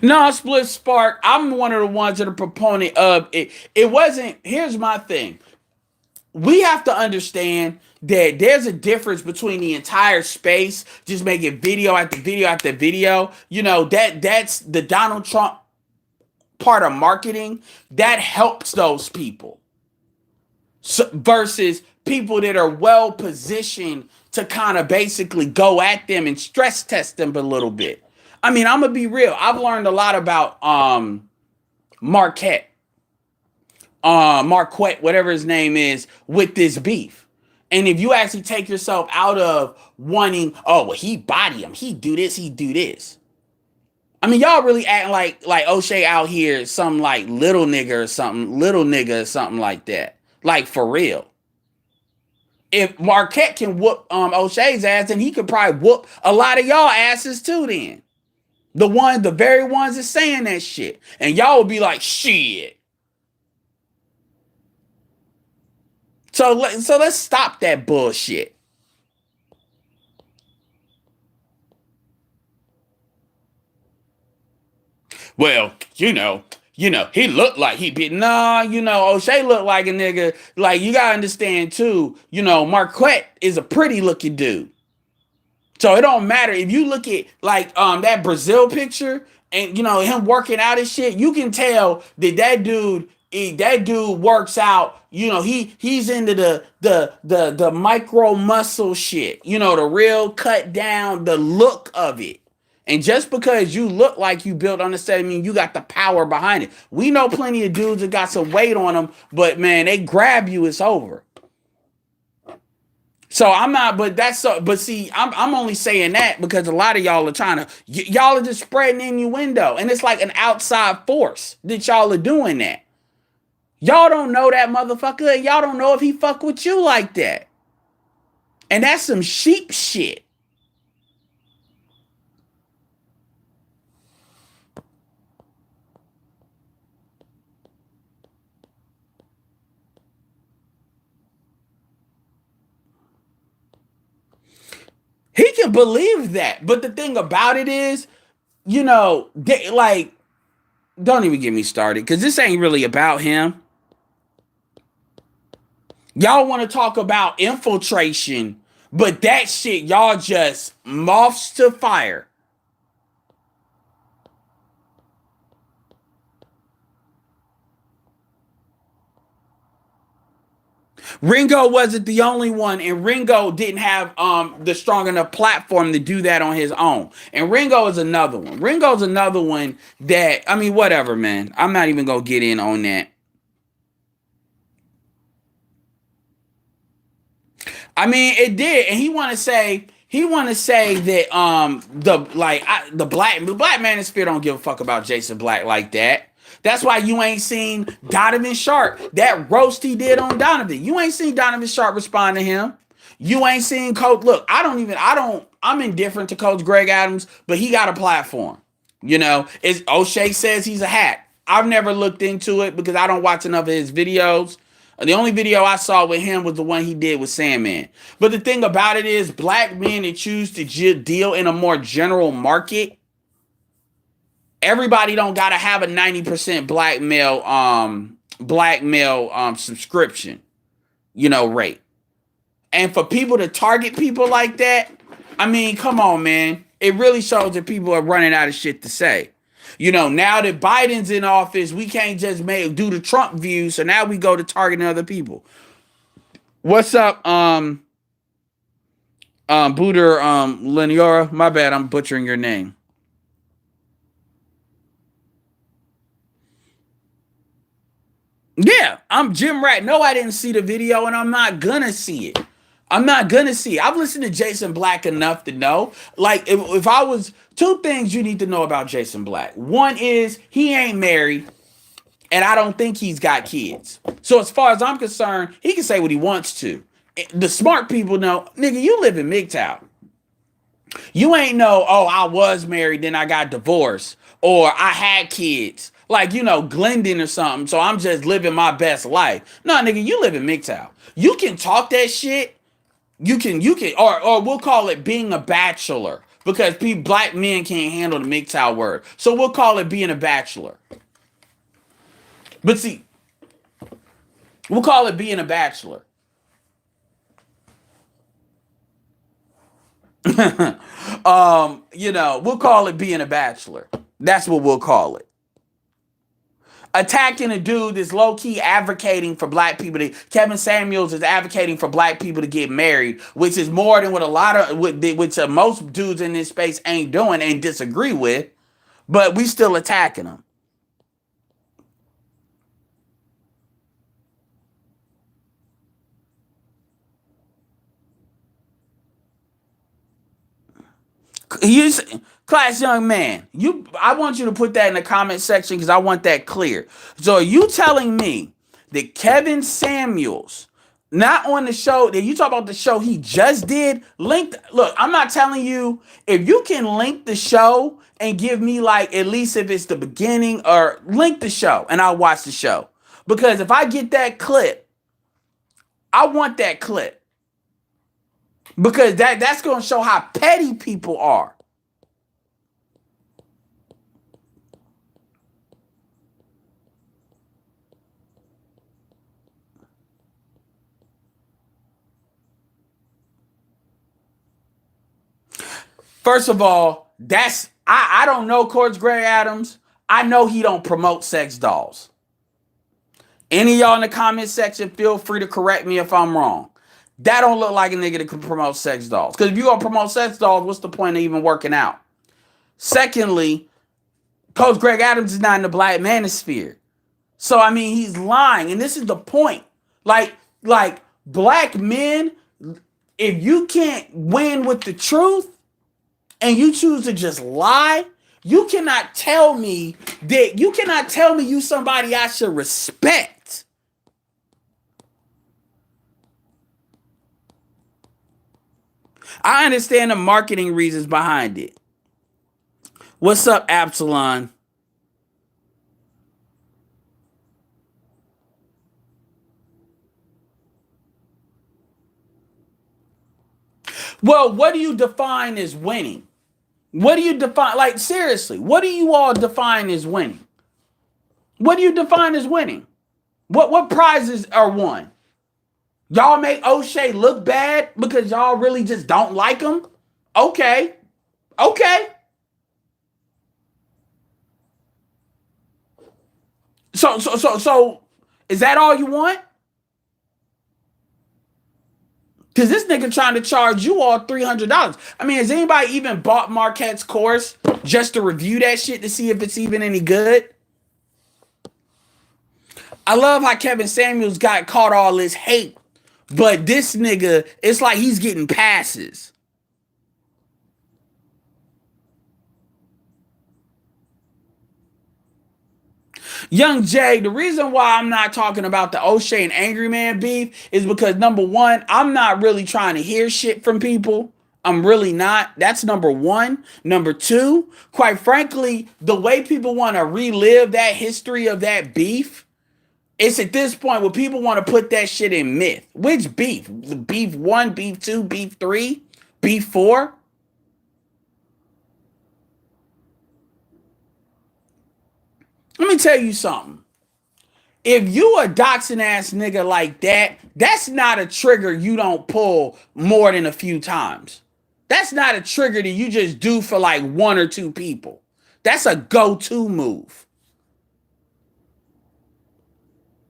No, Split Spark. I'm one of the ones that are proponent of it. It wasn't. Here's my thing. We have to understand that there's a difference between the entire space, just making video after video after video. You know, that's the Donald Trump part of marketing that helps those people. So, versus people that are well positioned to kind of basically go at them and stress test them a little bit. I mean, I'm gonna be real. I've learned a lot about Marquette, Marquette, whatever his name is, with this beef. And if you actually take yourself out of wanting, oh, well, he body him, he do this, he do this. I mean, y'all really acting like Oshay out here, some like little nigga or something like that. Like for real. If Marquette can whoop O'Shea's ass, then he could probably whoop a lot of y'all asses too then. The very ones that's saying that shit. And y'all will be like, shit. So let's stop that bullshit. Well, he looked like he bit. Nah, O'Shea looked like a nigga. Like, you gotta understand too, Marquette is a pretty looking dude. So it don't matter if you look at like that Brazil picture and him working out and shit. You can tell that dude works out. He's into the micro muscle shit. The real cut down, the look of it. And just because you look like you built on the set, I mean you got the power behind it. We know plenty of dudes that got some weight on them, but man, they grab you, it's over. So I'm not, but see, I'm only saying that because a lot of y'all are y'all are just spreading innuendo, and it's like an outside force that y'all are doing that. Y'all don't know that motherfucker, and y'all don't know if he fuck with you like that. And that's some sheep shit. He can believe that. But the thing about it is, don't even get me started because this ain't really about him. Y'all want to talk about infiltration, but that shit, y'all just moths to fire. Ringo wasn't the only one, and Ringo didn't have the strong enough platform to do that on his own. And Ringo is another one. Ringo's another one that, I mean, whatever, man. I'm not even gonna get in on that. I mean, it did, and he want to say that the black manosphere don't give a fuck about Jason Black like that. That's why you ain't seen Donovan Sharp, that roast he did on Donovan. You ain't seen Donovan Sharp respond to him. You ain't seen Coach. Look, I'm indifferent to Coach Greg Adams, but he got a platform. O'Shea says he's a hack. I've never looked into it because I don't watch enough of his videos. The only video I saw with him was the one he did with Sandman. But the thing about it is, black men that choose to deal in a more general market, everybody don't gotta have a 90% black male subscription, rate. And for people to target people like that, I mean, come on, man. It really shows that people are running out of shit to say. Now that Biden's in office, we can't just do the Trump view. So now we go to targeting other people. What's up, Booter Leniora? My bad, I'm butchering your name. Yeah, I'm Jim Rat. No, I didn't see the video, and I'm not gonna see it. I've listened to Jason Black enough to know. Like, if I was two things you need to know about Jason Black. One is he ain't married, and I don't think he's got kids. So as far as I'm concerned, he can say what he wants to. The smart people know, nigga, you live in MGTOW. You ain't know, oh, I was married, then I got divorced, or I had kids. Like, Glendon or something, so I'm just living my best life. No, nigga, you live in MGTOW. You can talk that shit. You can, or we'll call it being a bachelor. because black men can't handle the MGTOW word. So we'll call it being a bachelor. But see, we'll call it being a bachelor. We'll call it being a bachelor. That's what we'll call it. Attacking a dude that's low-key advocating for black people. Kevin Samuels is advocating for black people to get married, which is more than which most dudes in this space ain't doing and disagree with, but we still attacking them. Class young man, I want you to put that in the comment section because I want that clear. So are you telling me that Kevin Samuels, not on the show, that you talk about the show he just did, look, I'm not telling you, if you can link the show and give me like, at least if it's the beginning, or link the show and I'll watch the show. Because if I get that clip, I want that clip. Because that's going to show how petty people are. First of all, I don't know Coach Greg Adams. I know he don't promote sex dolls. Any of y'all in the comment section, feel free to correct me if I'm wrong. That don't look like a nigga that can promote sex dolls. Because if you're going to promote sex dolls, what's the point of even working out? Secondly, Coach Greg Adams is not in the black manosphere. So, I mean, he's lying. And this is the point. Like black men, if you can't win with the truth and you choose to just lie, you cannot tell me you somebody I should respect. I understand the marketing reasons behind it. What's up, Absalon? Well, what do you define as winning? What do you define? Like, seriously, what do you all define as winning? What do you define as winning? What prizes are won? Y'all make Oshay look bad because y'all really just don't like him? Okay. So is that all you want? Because this nigga trying to charge you all $300. I mean, has anybody even bought Marquette's course just to review that shit to see if it's even any good? I love how Kevin Samuels got caught all this hate, but this nigga, it's like he's getting passes. Young Jay, the reason why I'm not talking about the Oshay and Angry Man beef is because, number one, I'm not really trying to hear shit from people. I'm really not. That's number one. Number two, quite frankly, the way people want to relive that history of that beef, it's at this point where people want to put that shit in myth. Which beef? Beef 1, beef 2, beef 3, beef 4? Let me tell you something. If you a doxing ass nigga like that, that's not a trigger you don't pull more than a few times. That's not a trigger that you just do for like one or two people. That's a go-to move.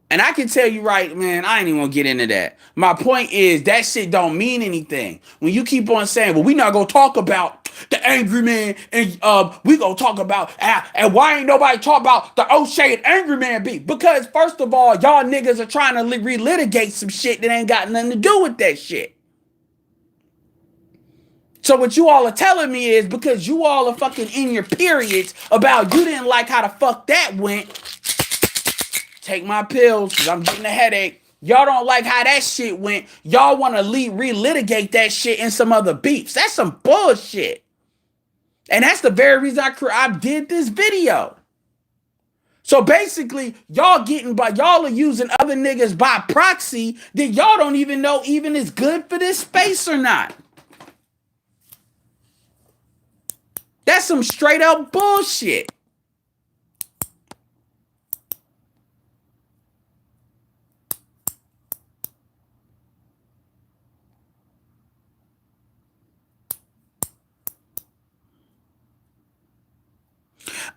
And I can tell you right, man, I ain't even gonna get into that. My point is that shit don't mean anything. When you keep on saying, well, we not gonna talk about the Angry Man and we gonna talk about and why ain't nobody talk about the Oshay and Angry Man beef? Because first of all, y'all niggas are trying to relitigate some shit that ain't got nothing to do with that shit. So what you all are telling me is because you all are fucking in your periods about you didn't like how the fuck that went. Take my pills because I'm getting a headache. Y'all don't like how that shit went. Y'all want to relitigate that shit in some other beefs. That's some bullshit. And that's the very reason I did this video. So basically, y'all are using other niggas by proxy that y'all don't even know even is good for this space or not. That's some straight up bullshit.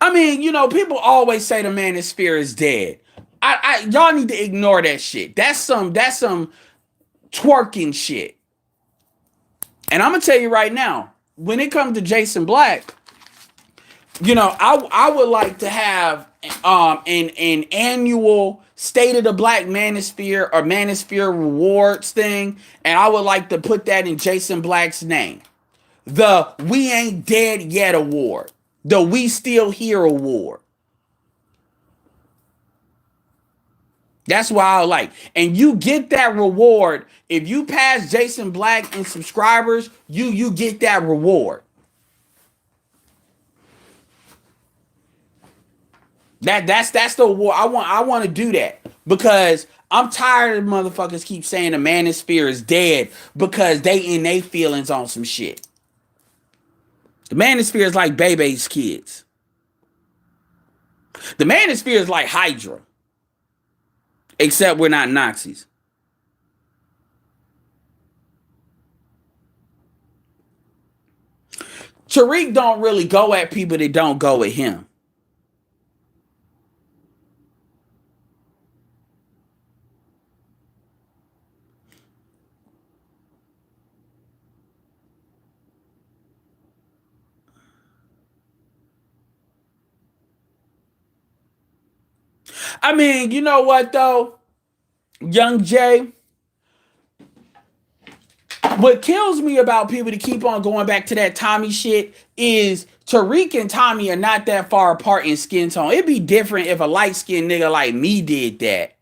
I mean, people always say the manosphere is dead. Y'all need to ignore that shit. That's some twerking shit. And I'm gonna tell you right now, when it comes to Jason Black, I would like to have an annual State of the Black Manosphere or Manosphere Rewards thing, and I would like to put that in Jason Black's name. The We Ain't Dead Yet Award. The We Still Here Award. That's why I like. And you get that reward. If you pass Jason Black in subscribers, you get that reward. That's the award. I want to do that because I'm tired of motherfuckers keep saying the manosphere is dead because they in their feelings on some shit. The manosphere is like Bebe's kids. The manosphere is like Hydra. Except we're not Nazis. Tariq don't really go at people that don't go at him. I mean, you know what though? Young Jay, what kills me about people to keep on going back to that Tommy shit is Tariq and Tommy are not that far apart in skin tone. It'd be different if a light-skinned nigga like me did that.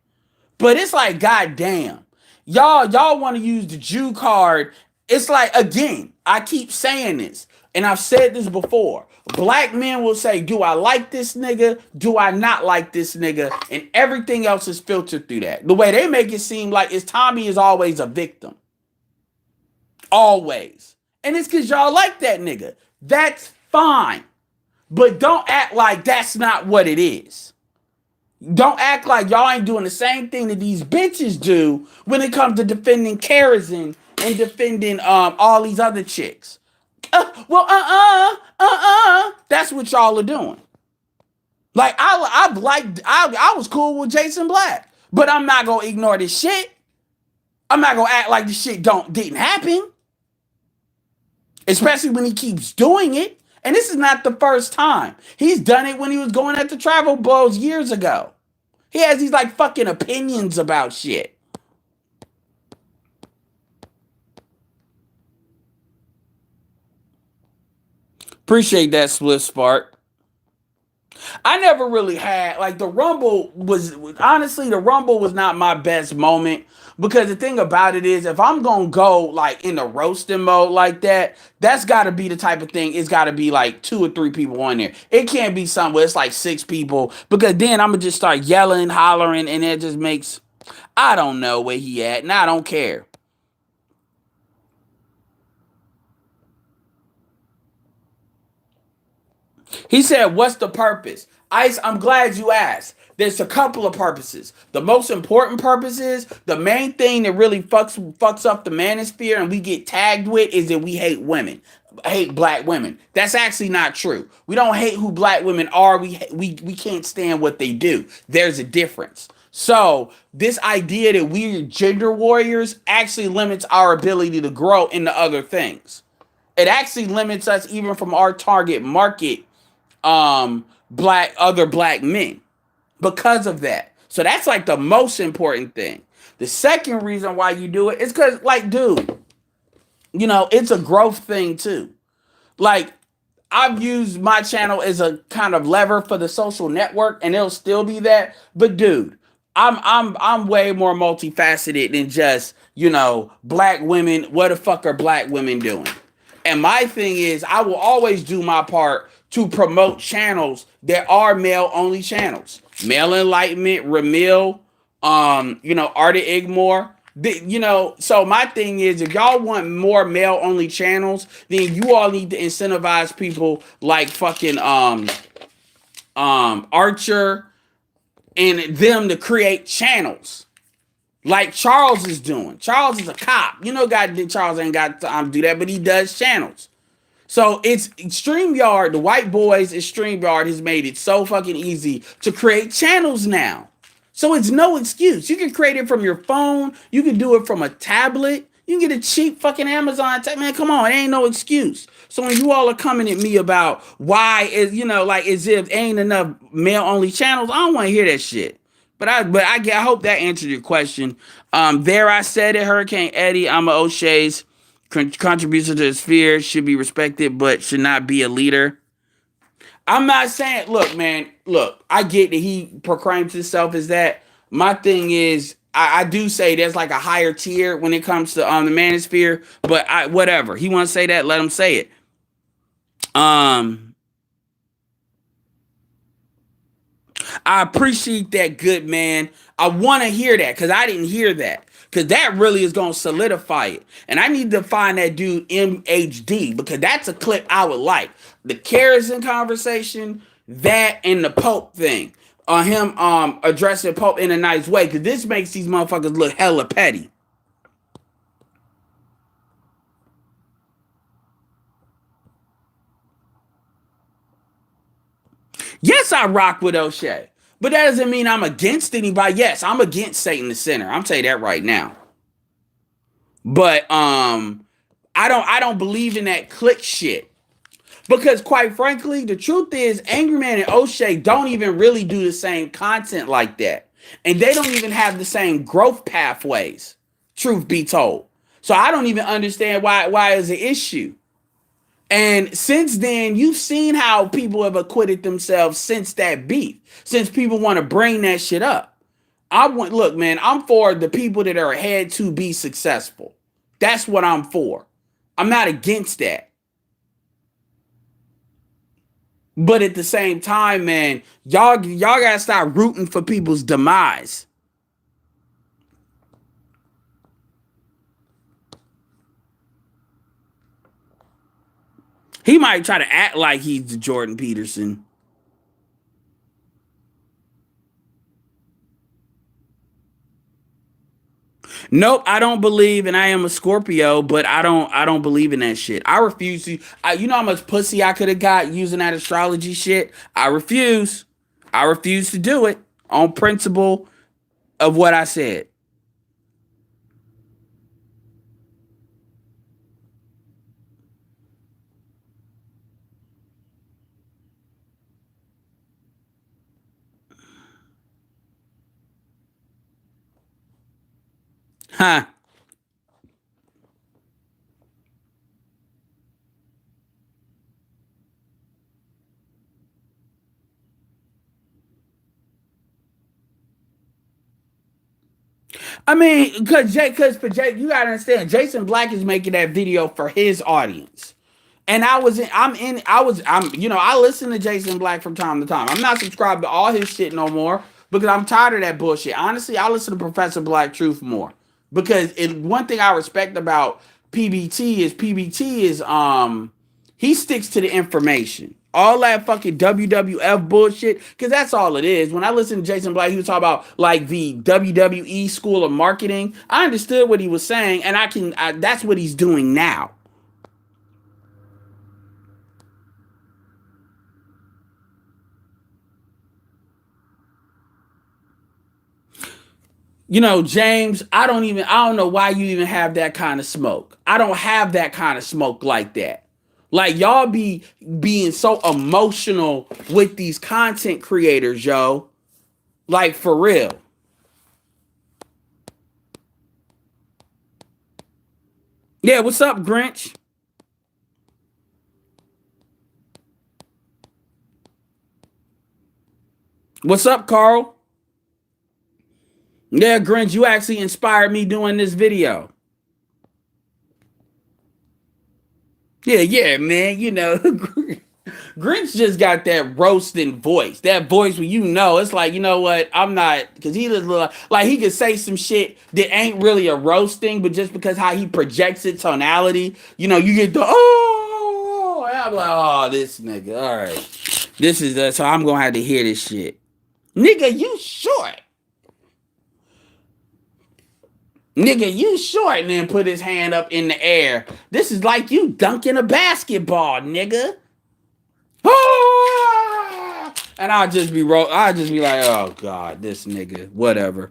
But it's like, goddamn. Y'all want to use the Jew card. It's like, again, I keep saying this, and I've said this before. Black men will say, do I like this nigga? Do I not like this nigga? And everything else is filtered through that. The way they make it seem like is Tommy is always a victim. Always. And it's because y'all like that nigga. That's fine. But don't act like that's not what it is. Don't act like y'all ain't doing the same thing that these bitches do when it comes to defending Karazin and defending all these other chicks. That's what y'all are doing. Like I was cool with Jason Black, but I'm not gonna ignore this shit. I'm not gonna act like this shit didn't happen. Especially when he keeps doing it. And this is not the first time. He's done it when he was going at the travel blows years ago. He has these like fucking opinions about shit. Appreciate that, Split Spark. I never really had like the Rumble was honestly the Rumble was not my best moment because the thing about it is if I'm gonna go like in the roasting mode like that, that's got to be the type of thing. It's got to be like 2 or 3 people on there. It can't be something where it's like 6 people because then I'm gonna just start yelling, hollering, and it just makes I don't know where he at, and I don't care. He said, what's the purpose? Ice, I'm glad you asked. There's a couple of purposes. The most important purpose is the main thing that really fucks up the manosphere and we get tagged with is that we hate women. Hate black women. That's actually not true. We don't hate who black women are. We can't stand what they do. There's a difference. So this idea that we're gender warriors actually limits our ability to grow into other things. It actually limits us even from our target market other black men because of that. So that's like the most important thing. The second reason why you do it is because like dude, it's a growth thing too. Like I've used my channel as a kind of lever for the social network and it'll still be that, but dude, I'm way more multifaceted than just black women. What the fuck are black women doing? And my thing is, I will always do my part to promote channels that are male-only channels. Male Enlightenment, Ramil, Artie Igmore. So my thing is, if y'all want more male only channels, then you all need to incentivize people like fucking Archer and them to create channels like Charles is doing. Charles is a cop. God, Charles ain't got time to do that, but he does channels. So it's StreamYard, the white boys at StreamYard has made it so fucking easy to create channels now. So it's no excuse. You can create it from your phone. You can do it from a tablet. You can get a cheap fucking Amazon. Man, come on. It ain't no excuse. So when you all are coming at me about why is, like as if ain't enough male only channels, I don't want to hear that shit. But I hope that answered your question. There I said it, Hurricane Eddie. I'm a O'Shea's contribution to the sphere should be respected, but should not be a leader. I'm not saying, look, man, I get that he proclaims himself as that. My thing is, I do say there's like a higher tier when it comes to the manosphere, but whatever. He wants to say that, let him say it. I appreciate that, good man. I want to hear that because I didn't hear that. Because that really is going to solidify it. And I need to find that dude MHD because that's a clip I would like. The Kerosene conversation, that and the Pope thing. Him addressing Pope in a nice way. Because this makes these motherfuckers look hella petty. Yes, I rock with Oshay. But that doesn't mean I'm against anybody. Yes, I'm against Satan the Sinner. I'm telling you that right now. But I don't believe in that click shit. Because quite frankly, the truth is Angry Man and Oshay don't even really do the same content like that. And they don't even have the same growth pathways, truth be told. So I don't even understand why is an issue. And since then, you've seen how people have acquitted themselves since that beef. Since people want to bring that shit up. Look, man, I'm for the people that are ahead to be successful. That's what I'm for. I'm not against that. But at the same time, man, y'all gotta stop rooting for people's demise. He might try to act like he's the Jordan Peterson. Nope, I don't believe, and I am a Scorpio, but I don't believe in that shit. I refuse to. You know how much pussy I could have got using that astrology shit. I refuse. I refuse to do it on principle of what I said. Huh. I mean, because for Jake, you gotta understand, Jason Black is making that video for his audience. And I listen to Jason Black from time to time. I'm not subscribed to all his shit no more because I'm tired of that bullshit. Honestly, I listen to Professor Black Truth more because one thing I respect about PBT is he sticks to the information. All that fucking WWF bullshit, because that's all it is. When I listen to Jason Black, he was talking about like the WWE School of Marketing. I understood what he was saying, and that's what he's doing now. James, I don't know why you even have that kind of smoke. I don't have that kind of smoke like that. Like y'all be being so emotional with these content creators, yo. Like for real. Yeah, what's up, Grinch? What's up, Carl? Yeah, Grinch, you actually inspired me doing this video. Yeah, man, Grinch just got that roasting voice. That voice where you know it's like, you know what, I'm not, because he just look like he could say some shit that ain't really a roasting, but just because how he projects it tonality, you know, you get the oh, and I'm like, oh, this nigga, all right, this is so I'm gonna have to hear this shit, nigga. You short. Nigga, you short, and then put his hand up in the air. This is like you dunking a basketball, nigga. Ah! And I'll just be like, oh God, this nigga, whatever.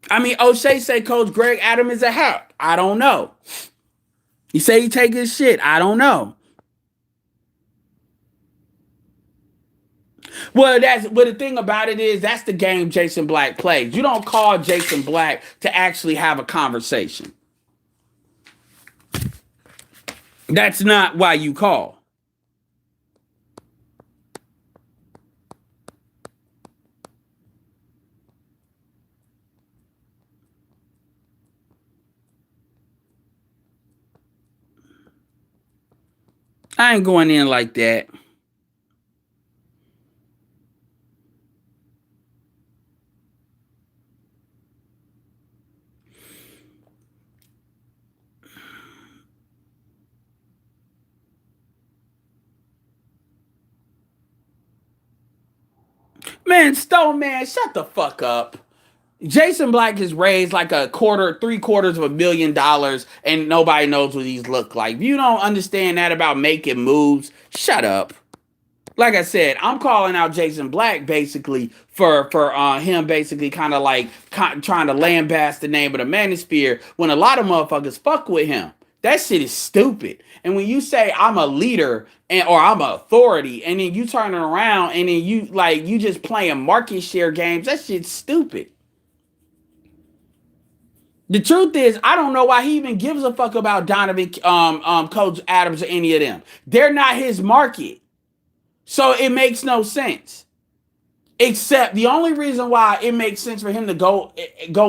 I mean, Oshay say Coach Greg Adams is a hack. I don't know. He say he take his shit. I don't know. Well, the thing about it is that's the game Jason Black plays. You don't call Jason Black to actually have a conversation. That's not why you call. I ain't going in like that. Man, Stone Man, shut the fuck up. Jason Black is raised like $750,000 of $1 million, and nobody knows what he's look like. If you don't understand that about making moves, shut up. Like I said, I'm calling out Jason Black basically for him basically kind of like trying to lambast the name of the manosphere when a lot of motherfuckers fuck with him. That shit is stupid. And when you say I'm a leader or I'm an authority, and then you turn it around and then you just playing market share games, that shit's stupid. The truth is, I don't know why he even gives a fuck about Donovan, Coach Adams, or any of them. They're not his market. So it makes no sense. Except the only reason why it makes sense for him to go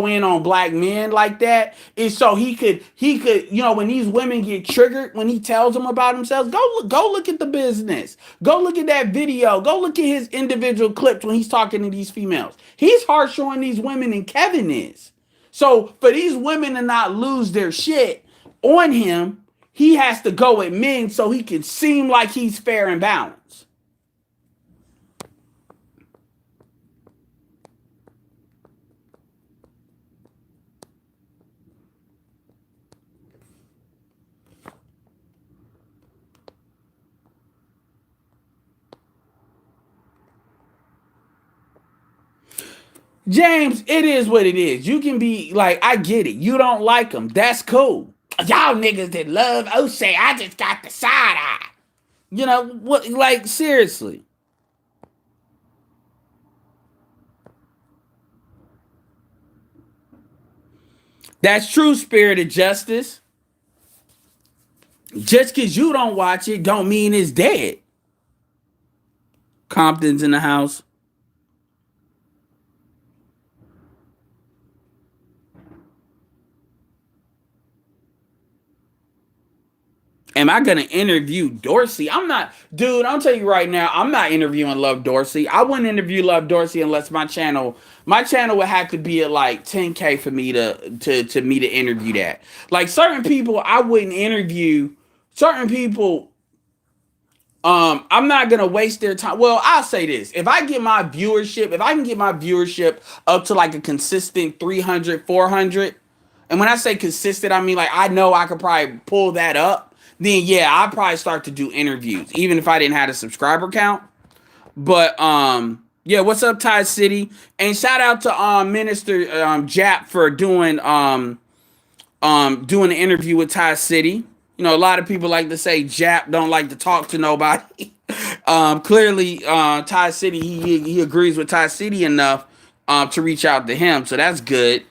in on black men like that is so he could when these women get triggered when he tells them about themselves, go look at the business, go look at that video, go look at his individual clips when he's talking to these females. He's harsher on these women than Kevin is. So for these women to not lose their shit on him, he has to go at men so he can seem like he's fair and balanced. James, it is what it is. You can be like, I get it. You don't like him. That's cool. Y'all niggas that love Oshay, I just got the side eye. You know what? Like, seriously. That's true, Spirit of Justice. Just because you don't watch it don't mean it's dead. Compton's in the house. Am I gonna interview Dorsey? I'm not, dude. I'll tell you right now, I'm not interviewing Love Dorsey. I wouldn't interview Love Dorsey unless my channel would have to be at like 10K for me to interview that. Like certain people, I wouldn't interview. Certain people, I'm not gonna waste their time. Well, I'll say this: if I can get my viewership up to like a consistent 300, 400, and when I say consistent, I mean like I know I could probably pull that up. Then yeah, I'd probably start to do interviews, even if I didn't have a subscriber count. But yeah, what's up, Ty City? And shout out to Minister Jap for doing doing an interview with Ty City. You know, a lot of people like to say Jap don't like to talk to nobody. Clearly, Ty City, he agrees with Ty City enough to reach out to him, so that's good.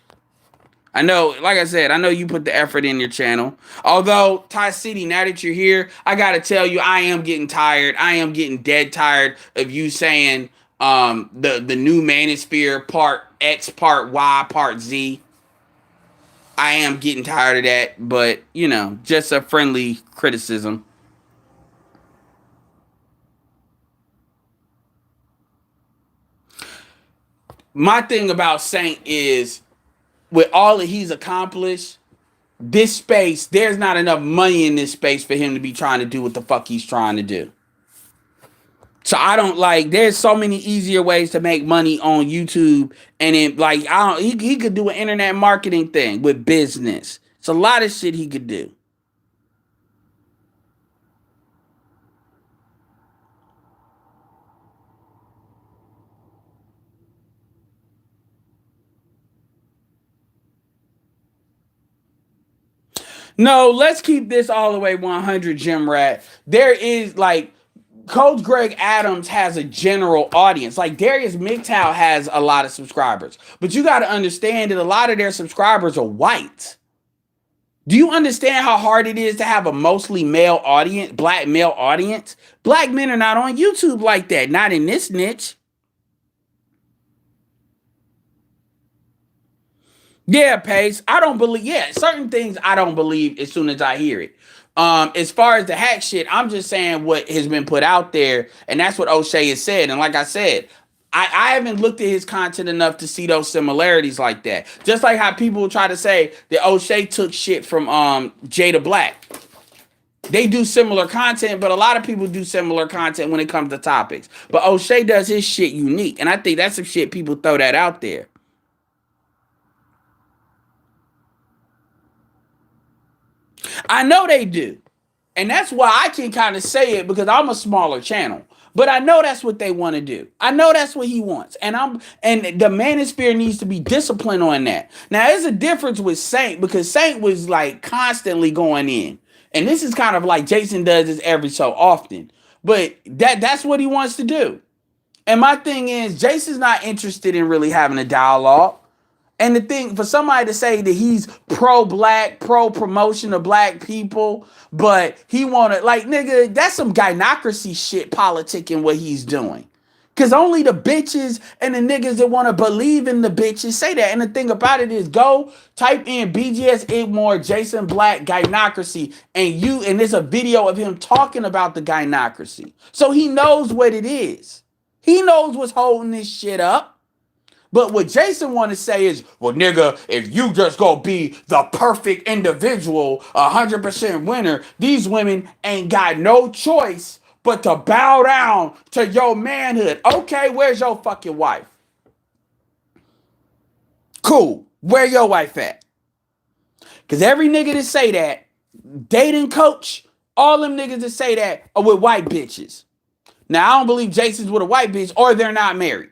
I know, like I said, I know you put the effort in your channel. Although, Ty City, now that you're here, I gotta tell you, I am getting tired. I am getting dead tired of you saying the new Manosphere Part X, Part Y, Part Z. I am getting tired of that, but you know, just a friendly criticism. My thing about Saint is with all that he's accomplished, this space, there's not enough money in this space for him to be trying to do what the fuck he's trying to do. So I don't like. There's so many easier ways to make money on YouTube, and it like I don't. He could do an internet marketing thing with business. It's a lot of shit he could do. No, let's keep this all the way 100, Jim Rat. There is like Coach Greg Adams has a general audience. Like Darius McTow has a lot of subscribers, but you got to understand that a lot of their subscribers are white. Do you understand how hard it is to have a mostly male audience, black male audience? Black men are not on YouTube like that, not in this niche. Yeah, Pace. I don't believe. Yeah, certain things I don't believe as soon as I hear it. As far as the hack shit, I'm just saying what has been put out there, and that's what Oshay has said. And like I said, I haven't looked at his content enough to see those similarities like that. Just like how people try to say that Oshay took shit from Jada Black. They do similar content, but a lot of people do similar content when it comes to topics. But Oshay does his shit unique, and I think that's some shit people throw that out there. I know they do. And that's why I can kind of say it because I'm a smaller channel. But I know that's what they want to do. I know that's what he wants. And the manosphere needs to be disciplined on that. Now, there's a difference with Saint because Saint was like constantly going in. And this is kind of like Jason does this every so often. But that's what he wants to do. And my thing is, Jason's not interested in really having a dialogue. And the thing for somebody to say that he's pro-black, pro-promotion of black people, but he wanna like nigga, that's some gynocracy shit politicking what he's doing. Cause only the bitches and the niggas that want to believe in the bitches say that. And the thing about it is go type in BGS Igmore Jason Black gynocracy and there's a video of him talking about the gynocracy. So he knows what it is. He knows what's holding this shit up. But what Jason want to say is, well, nigga, if you just go be the perfect individual, 100% winner, these women ain't got no choice but to bow down to your manhood. Okay, where's your fucking wife? Cool. Where your wife at? Because every nigga that say that, dating coach, all them niggas that say that are with white bitches. Now, I don't believe Jason's with a white bitch or they're not married.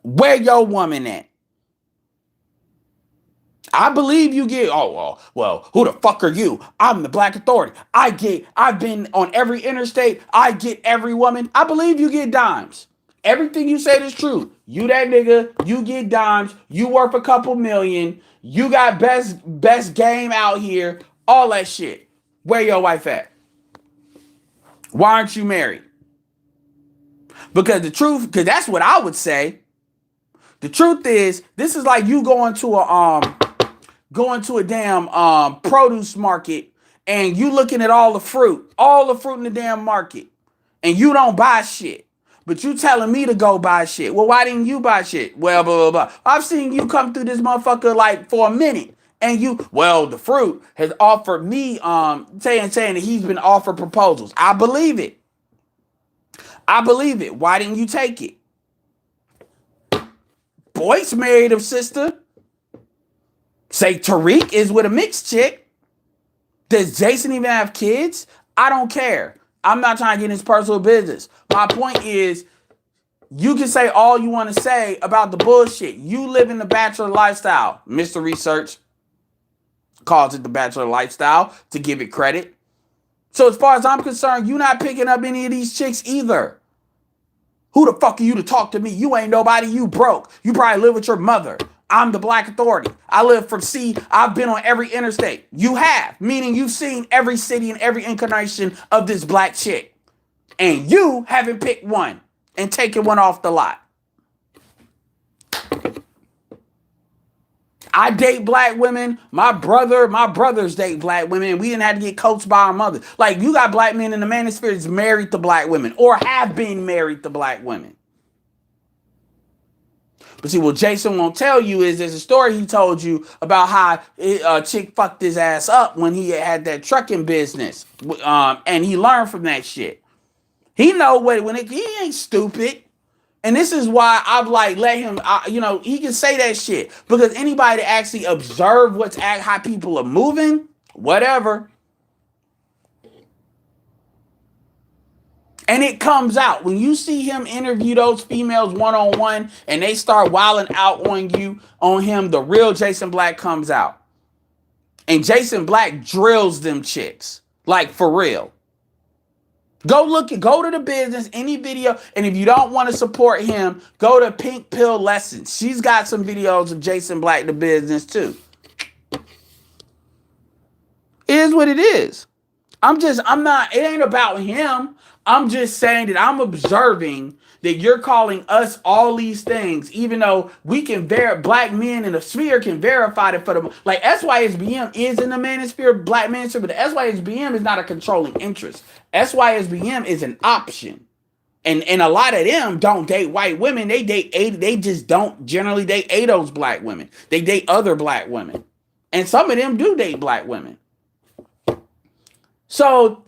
Where your woman at? I believe you get, well, who the fuck are you? I'm the Black Authority. I've been on every interstate. I get every woman. I believe you get dimes. Everything you said is true. You that nigga, you get dimes. You worth a couple million. You got best game out here. All that shit. Where your wife at? Why aren't you married? Because the truth, because that's what I would say. The truth is, this is like you going to a damn produce market and you looking at all the fruit in the damn market, and you don't buy shit. But you telling me to go buy shit. Well, why didn't you buy shit? Well, blah, blah, blah. I've seen you come through this motherfucker like for a minute. And the fruit has offered me saying that he's been offered proposals. I believe it. Why didn't you take it? Boy's married a sister. Say Tariq is with a mixed chick. Does Jason even have kids? I don't care. I'm not trying to get in his personal business. My point is, you can say all you want to say about the bullshit. You live in the bachelor lifestyle. Mr. Research calls it the bachelor lifestyle to give it credit. So as far as I'm concerned, you're not picking up any of these chicks either. Who the fuck are you to talk to me? You ain't nobody. You broke. You probably live with your mother. I'm the Black Authority. I live from sea. I've been on every interstate. You have, meaning you've seen every city and every incarnation of this black chick. And you haven't picked one and taken one off the lot. I date black women. My brothers date black women. We didn't have to get coached by our mother. Like, you got black men in the manosphere that's married to black women or have been married to black women. But see, what Jason won't tell you is there's a story he told you about how a chick fucked his ass up when he had that trucking business. And he learned from that shit. He know he ain't stupid. And this is why I've like let him, he can say that shit. Because anybody that actually observe how people are moving, whatever. And it comes out. When you see him interview those females one-on-one and they start wilding out on him, the real Jason Black comes out. And Jason Black drills them chicks. Like, for real. Go to the business, any video. And if you don't want to support him, go to Pink Pill Lessons. She's got some videos of Jason Black, the business, too. It is what it is. It ain't about him. I'm just saying that I'm observing that you're calling us all these things, even though we can black men in the sphere can verify it for them. Like, SYSBM is in the manosphere, black manosphere, but the SYSBM is not a controlling interest. SYSBM is an option. And a lot of them don't date white women. They just don't generally date those black women. They date other black women. And some of them do date black women. So,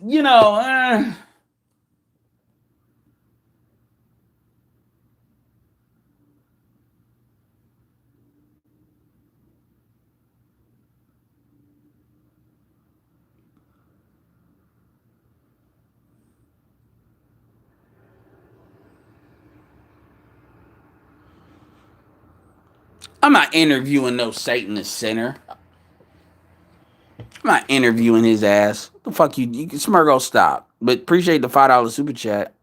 I'm not interviewing no Satanist sinner. I'm not interviewing his ass. What the fuck you Smurgo, stop. But appreciate the $5 super chat.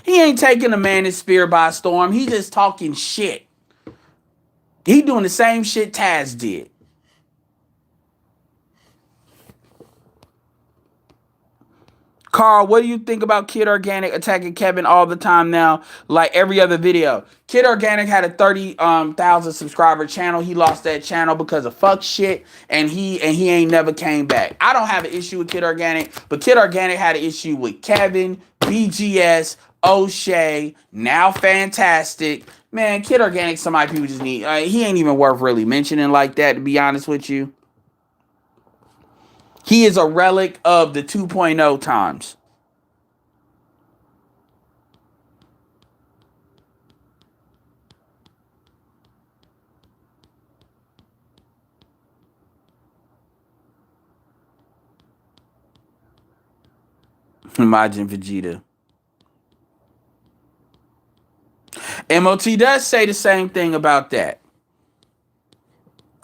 He ain't taking the manosphere by storm. He just talking shit. He doing the same shit Taz did. Carl, what do you think about Kid Organic attacking Kevin all the time now, like every other video? Kid Organic had a 30,000 subscriber channel. He lost that channel because of fuck shit, and he ain't never came back. I don't have an issue with Kid Organic, but Kid Organic had an issue with Kevin, BGS, Oshay, now Fantastic. Man, Kid Organic, somebody people just need. He ain't even worth really mentioning like that, to be honest with you. He is a relic of the 2.0 times. Imagine Vegeta. MOT does say the same thing about that.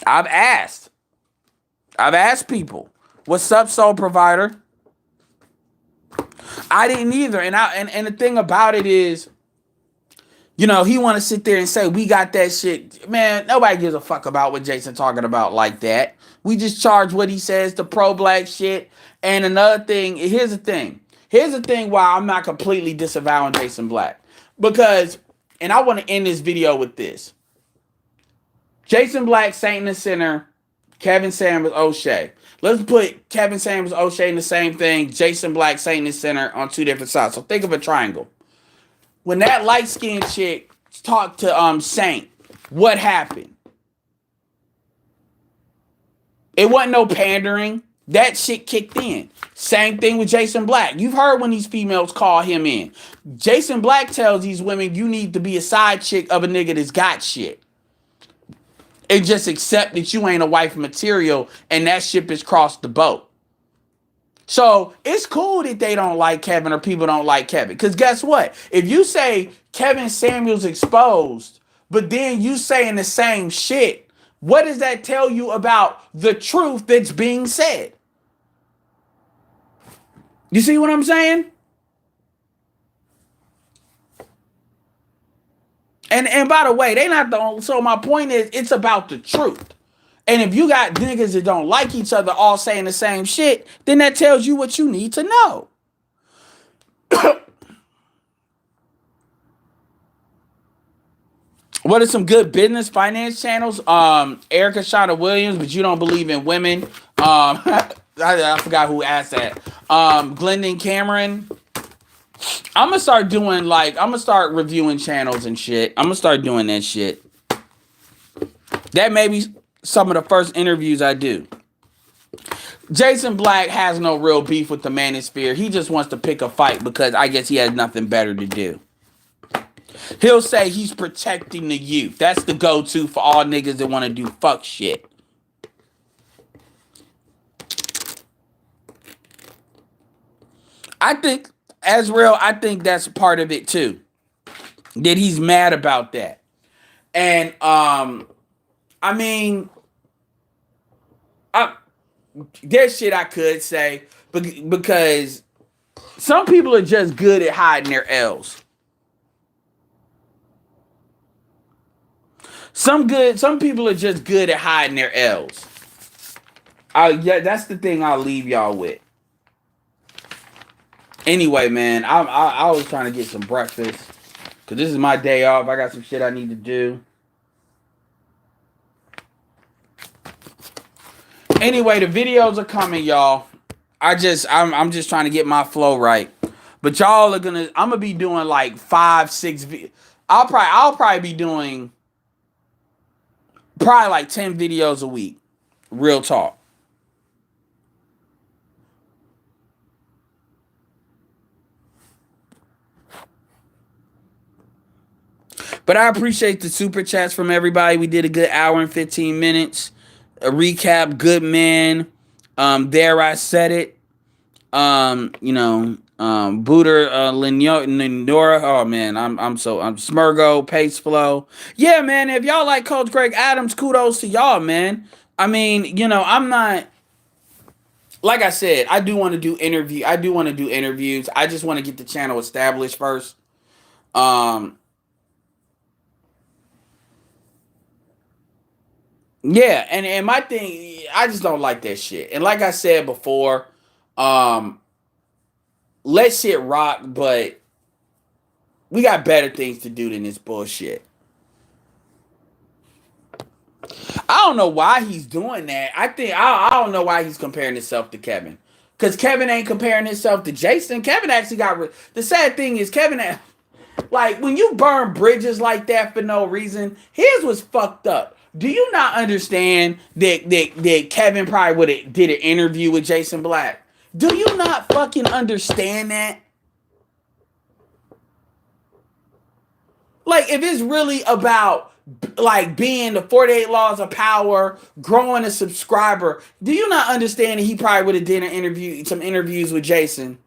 I've asked people. What's up, Soul Provider? I didn't either. And the thing about it is, he want to sit there and say, we got that shit. Man, nobody gives a fuck about what Jason talking about like that. We just charge what he says, the pro-black shit. And another thing, here's the thing why I'm not completely disavowing Jason Black. Because, and I want to end this video with this. Jason Black, Saint and the Sinner, Kevin Samuels, Oshay. Let's put Kevin Samuels, Oshay in the same thing. Jason Black, Saint and the Sinner on two different sides. So think of a triangle. When that light-skinned chick talked to Saint, what happened? It wasn't no pandering. That shit kicked in. Same thing with Jason Black. You've heard when these females call him in. Jason Black tells these women, you need to be a side chick of a nigga that's got shit. And just accept that you ain't a wife material and that ship has crossed the boat. So it's cool that they don't like Kevin or people don't like Kevin. Because guess what? If you say Kevin Samuels exposed, but then you saying the same shit, what does that tell you about the truth that's being said? You see what I'm saying? And by the way, they not the only. So my point is, it's about the truth. And if you got niggas that don't like each other all saying the same shit, then that tells you what you need to know. What are some good business finance channels? Erica Shauna Williams, but you don't believe in women. I forgot who asked that. Glendon Cameron. I'm gonna start reviewing channels and shit. I'm gonna start doing that shit. That may be some of the first interviews I do. Jason Black has no real beef with the Manosphere. He just wants to pick a fight because I guess he has nothing better to do. He'll say he's protecting the youth. That's the go-to for all niggas that want to do fuck shit. I think, I think that's part of it too. That he's mad about that. And, I mean, there's shit I could say because some people are just good at hiding their L's. Some people are just good at hiding their L's. Yeah, that's the thing I'll leave y'all with. Anyway, man, I was trying to get some breakfast because this is my day off. I got some shit I need to do. Anyway, the videos are coming, y'all. I'm just trying to get my flow right. But y'all are I'm gonna be doing like 5, 6 I'll probably be doing probably like 10 videos a week. Real talk. But I appreciate the super chats from everybody. We did a good hour and 15 minutes. A recap, good man. There I said it. Booter Lindora. Oh man, I'm Smurgo, Pace Flow. Yeah, man. If y'all like Coach Greg Adams, kudos to y'all, man. I mean, I'm not. Like I said, I do want to do interviews. I just want to get the channel established first. Yeah, and my thing, I just don't like that shit. And like I said before, let shit rock, but we got better things to do than this bullshit. I don't know why he's doing that. I don't know why he's comparing himself to Kevin. Because Kevin ain't comparing himself to Jason. Kevin actually got... The sad thing is Kevin... Like, when you burn bridges like that for no reason, his was fucked up. Do you not understand that Kevin probably would have did an interview with Jason Black? Do you not fucking understand that? Like, if it's really about like being the 48 laws of power, growing a subscriber, do you not understand that he probably would have did some interviews with Jason?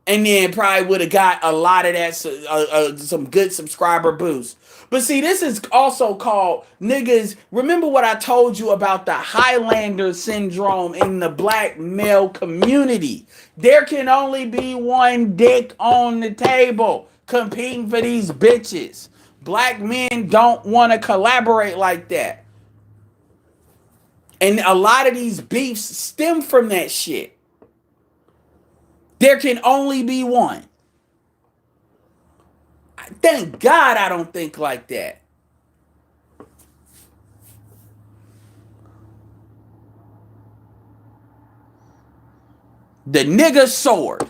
And then probably would have got a lot of that, some good subscriber boost. But see, this is also called, niggas, remember what I told you about the Highlander syndrome in the black male community. There can only be one dick on the table competing for these bitches. Black men don't want to collaborate like that. And a lot of these beefs stem from that shit. There can only be one. Thank God I don't think like that. The nigga sword.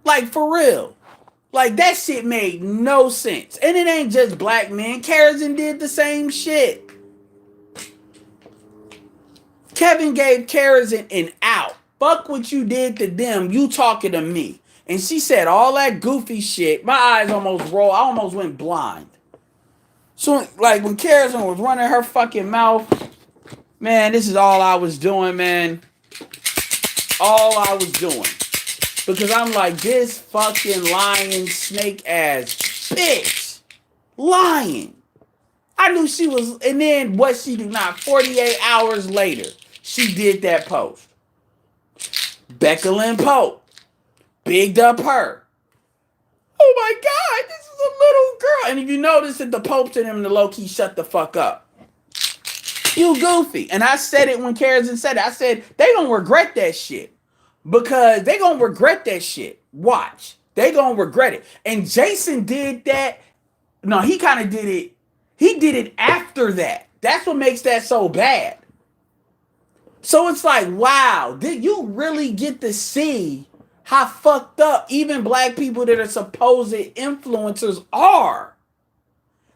Like, for real. Like, that shit made no sense. And it ain't just black men. Karazin did the same shit. Kevin gave Karazin an out. Fuck what you did to them. You talking to me. And she said all that goofy shit. My eyes almost rolled. I almost went blind. So, like, when Karazin was running her fucking mouth, man, this is all I was doing, man. All I was doing. Because I'm like, this fucking lying snake ass bitch. Lying. I knew she was, and then what she did not, 48 hours later, she did that post. Becca Lynn Pope. Bigged up her. Oh my God, this is a little girl. And if you notice that the Pope to them, the low-key shut the fuck up. You goofy. And I said it when Karazin said it. I said, they don't regret that shit. because they gonna regret that shit. Watch. They gonna regret it. And Jason did that. No, he kind of did it. He did it after that. That's what makes that so bad. So it's like, wow, did you really get to see how fucked up even black people that are supposed influencers are?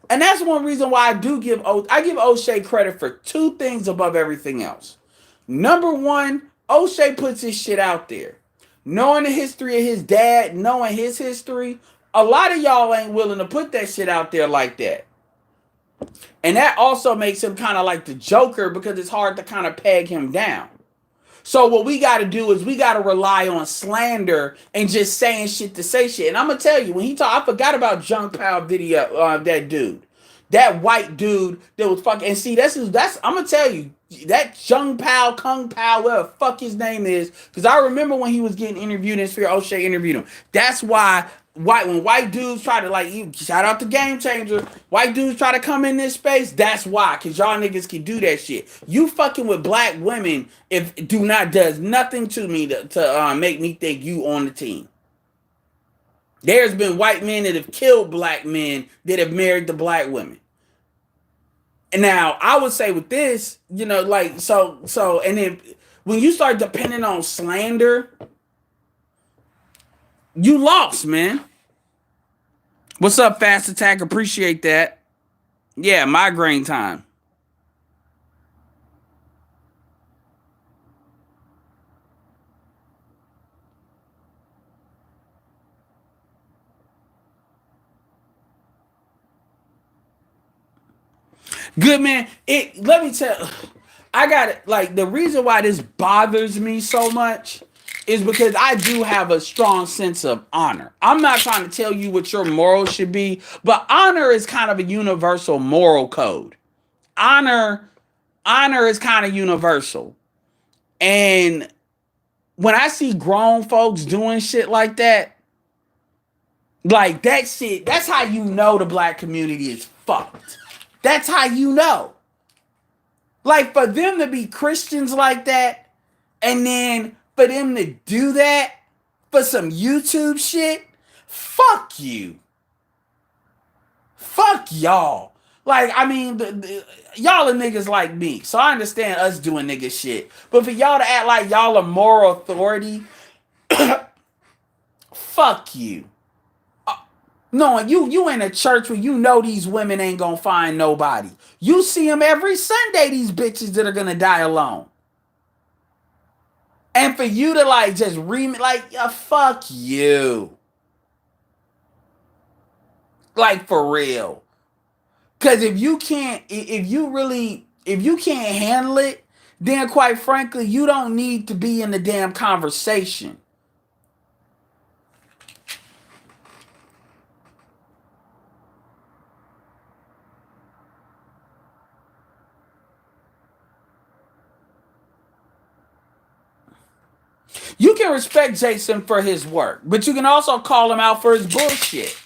And that's one reason why I give Oshay credit for two things above everything else. Number one, Oshay puts his shit out there. Knowing the history of his dad, knowing his history, a lot of y'all ain't willing to put that shit out there like that. And that also makes him kind of like the Joker because it's hard to kind of peg him down. So what we got to do is we got to rely on slander and just saying shit to say shit. And I'm going to tell you, when he talked, I forgot about Jung Pao video, that dude. That white dude that was fucking, and see, that's, I'm going to tell you, that Jung Pao, Kung Pao, whatever the fuck his name is, because I remember when he was getting interviewed in Sphere, Oshay interviewed him. That's why when white dudes try to, like, shout out to Game Changer, white dudes try to come in this space, that's why, because y'all niggas can do that shit. You fucking with black women does nothing to me to make me think you on the team. There's been white men that have killed black men that have married the black women. And now I would say with this, you know, like, so, and then when you start depending on slander, you lost, man. What's up, Fast Attack? Appreciate that. Yeah, migraine time. Good, man. Let me tell, I got it. Like, the reason why this bothers me so much is because I do have a strong sense of honor. I'm not trying to tell you what your morals should be, but honor is kind of a universal moral code. Honor is kind of universal. And when I see grown folks doing shit like that shit, that's how you know the black community is fucked. That's how you know. Like, for them to be Christians like that, and then for them to do that for some YouTube shit, fuck you. Fuck y'all. Like, I mean, y'all are niggas like me, so I understand us doing nigga shit. But for y'all to act like y'all are moral authority, fuck you. Knowing you in a church where you know these women ain't gonna find nobody. You see them every Sunday, these bitches that are gonna die alone. And for you to like just fuck you. Like, for real. Cause if you can't handle it, then quite frankly, you don't need to be in the damn conversation. You can respect Jason for his work, but you can also call him out for his bullshit.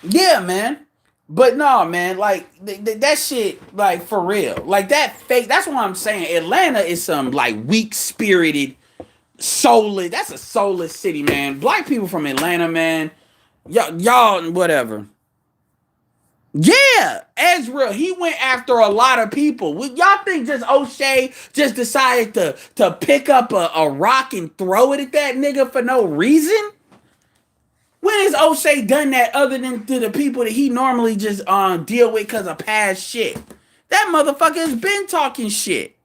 Yeah, man. But no, man, like that shit, like, for real, like that fake. That's what I'm saying. Atlanta is some like weak spirited, soulless. That's a soulless city, man. Black people from Atlanta, man, y'all, whatever. Yeah, Ezra, he went after a lot of people. Y'all think just Oshay just decided to pick up a rock and throw it at that nigga for no reason? When has Oshay done that other than to the people that he normally just deal with because of past shit? That motherfucker has been talking shit.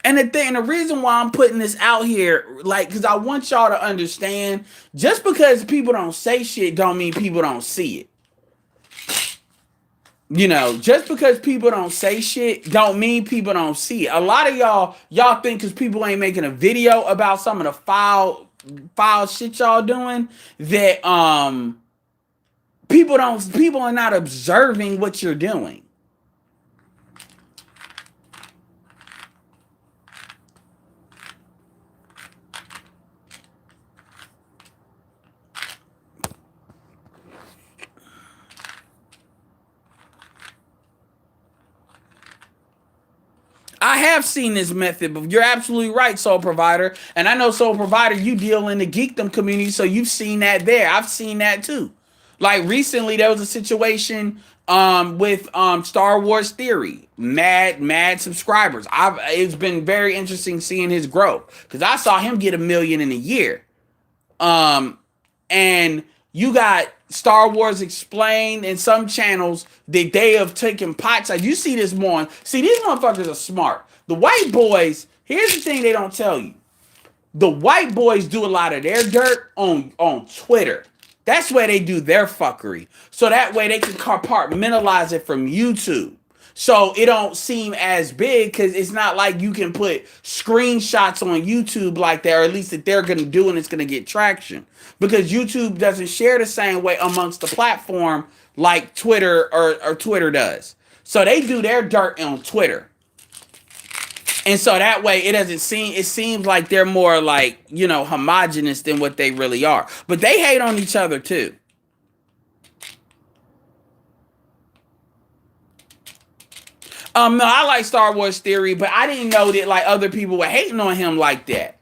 And the reason why I'm putting this out here, like, because I want y'all to understand, just because people don't say shit don't mean people don't see it. You know, just because people don't say shit don't mean people don't see it. A lot of y'all think because people ain't making a video about some of the foul foul shit y'all doing that people are not observing what you're doing. I have seen this method, but you're absolutely right, Soul Provider. And I know, Soul Provider, you deal in the geekdom community, so you've seen that there. I've seen that too. Like recently, there was a situation with Star Wars Theory, mad subscribers. It's been very interesting seeing his growth because I saw him get 1 million in a year. And you got Star Wars Explained and some channels that they have taken pots. Like you see this more. See, these motherfuckers are smart. The white boys, here's the thing they don't tell you. The white boys do a lot of their dirt on Twitter. That's where they do their fuckery. So that way they can compartmentalize it from YouTube. So it don't seem as big because it's not like you can put screenshots on YouTube like that, or at least that they're going to do and it's going to get traction. Because YouTube doesn't share the same way amongst the platform like Twitter or Twitter does. So they do their dirt on Twitter. And so that way it seems like they're more like, you know, homogenous than what they really are. But they hate on each other too. No, I like Star Wars Theory, but I didn't know that like other people were hating on him like that.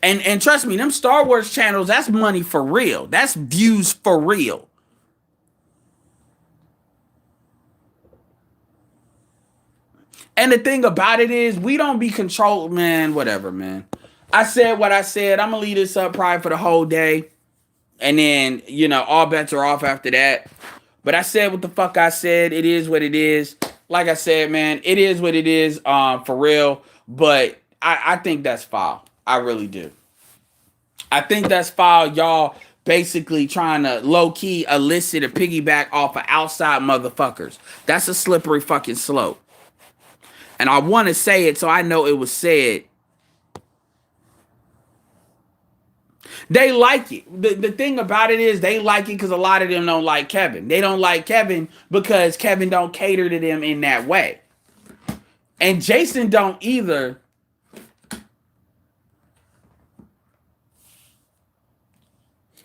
And trust me, them Star Wars channels, that's money for real. That's views for real. And the thing about it is, we don't be controlled, man. Whatever, man. I said what I said. I'm gonna leave this up probably for the whole day, and then you know all bets are off after that. But I said what the fuck I said. It is what it is. Like I said, man, it is what it is. For real. But I think that's foul. I really do. I think that's foul. Y'all basically trying to low key elicit a piggyback off of outside motherfuckers. That's a slippery fucking slope. And I want to say it so I know it was said. They like it. The thing about it is they like it because a lot of them don't like Kevin. They don't like Kevin because Kevin don't cater to them in that way. And Jason don't either.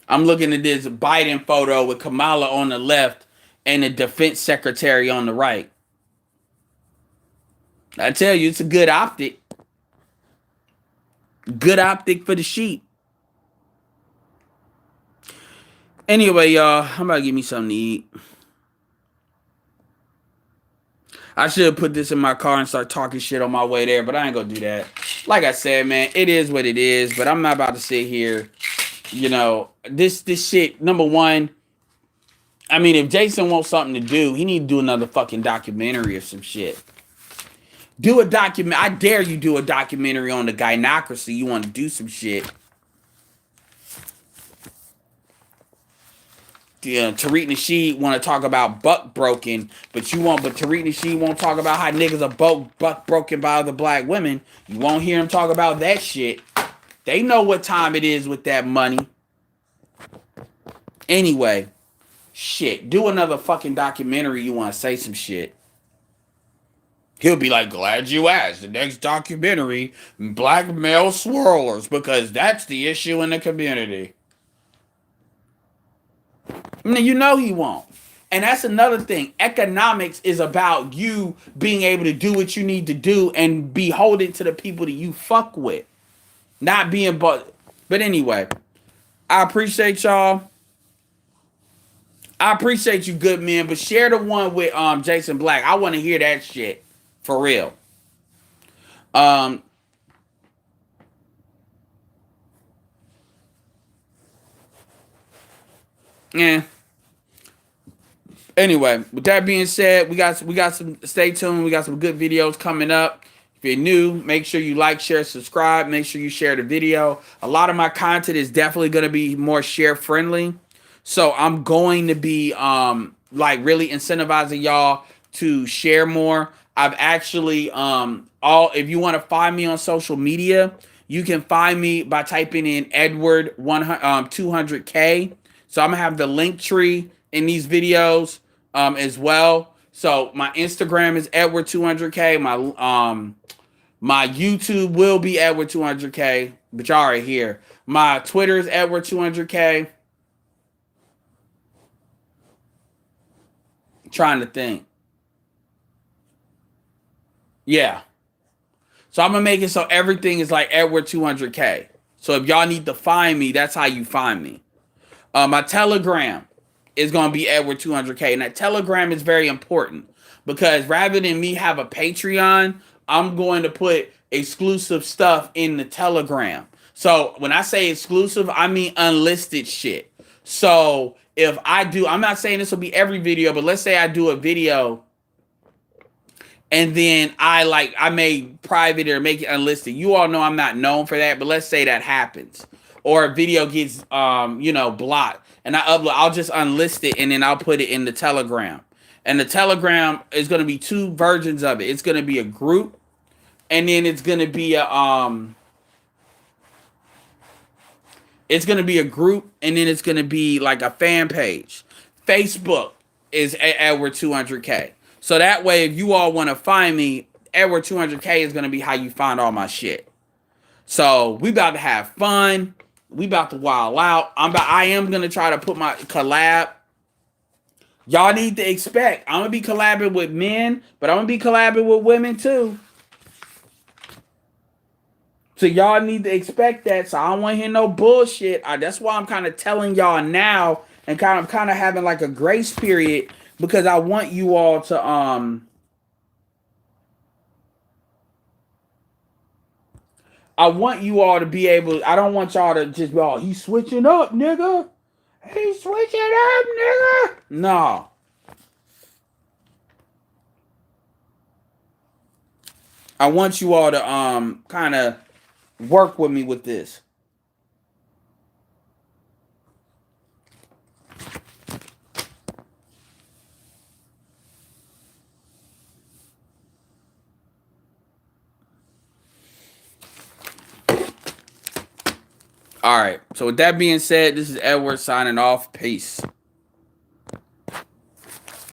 I'm looking at this Biden photo with Kamala on the left and the defense secretary on the right. I tell you, it's a good optic. Good optic for the sheep. Anyway, y'all, I'm about to give me something to eat. I should have put this in my car and start talking shit on my way there, but I ain't gonna do that. Like I said, man, it is what it is, but I'm not about to sit here. You know, this shit, number one, I mean, if Jason wants something to do, he need to do another fucking documentary or some shit. Do a document. I dare you do a documentary on the gynocracy. You want to do some shit. Yeah, Tariq Nasheed want to talk about buck broken, but Tariq Nasheed won't talk about how niggas are buck broken by other black women. You won't hear him talk about that shit. They know what time it is with that money. Anyway, shit. Do another fucking documentary. You want to say some shit. He'll be like, glad you asked. The next documentary, black male swirlers, because that's the issue in the community. I mean, you know he won't. And that's another thing. Economics is about you being able to do what you need to do and be holding to the people that you fuck with. Not being but anyway, I appreciate y'all. I appreciate you, good men, but share the one with Jason Black. I want to hear that shit. For real. Yeah. Anyway, with that being said, we got some, stay tuned. We got some good videos coming up. If you're new, make sure you like, share, subscribe. Make sure you share the video. A lot of my content is definitely going to be more share friendly. So I'm going to be like really incentivizing y'all to share more. I've actually if you want to find me on social media, You can find me by typing in Edward 200K. So I'm gonna have the link tree in these videos as well. So my Instagram is Edward 200K. My YouTube will be Edward 200K, but y'all right here. My Twitter is Edward 200K. Trying to think. Yeah. So I'm gonna make it so everything is like Edward 200K. So if y'all need to find me, that's how you find me. My Telegram is gonna be Edward 200K, and that Telegram is very important because rather than me have a Patreon, I'm going to put exclusive stuff in the Telegram. So when I say exclusive, I mean unlisted shit. So if I do, I'm not saying this will be every video, but let's say I do a video and then I made private or make it unlisted. You all know I'm not known for that, but let's say that happens. Or a video gets blocked and I upload, I'll just unlist it and then I'll put it in the Telegram. And the Telegram is gonna be two versions of it. It's gonna be a group, and then it's gonna be a group, and then it's gonna be like a fan page. Facebook is Edward 200K. So that way, if you all want to find me, Edward 200K is gonna be how you find all my shit. So we about to have fun. We about to wild out. I am gonna try to put my collab. Y'all need to expect I'm gonna be collabing with men, but I'm gonna be collabing with women too. So y'all need to expect that. So I don't want to hear no bullshit. That's why I'm kind of telling y'all now and kind of having like a grace period, because I want you all to I want you all to be able. I don't want y'all to just be, oh, he's switching up, nigga. He's switching up, nigga. No. I want you all to kind of work with me with this. All right. So with that being said, this is Edward signing off. Peace.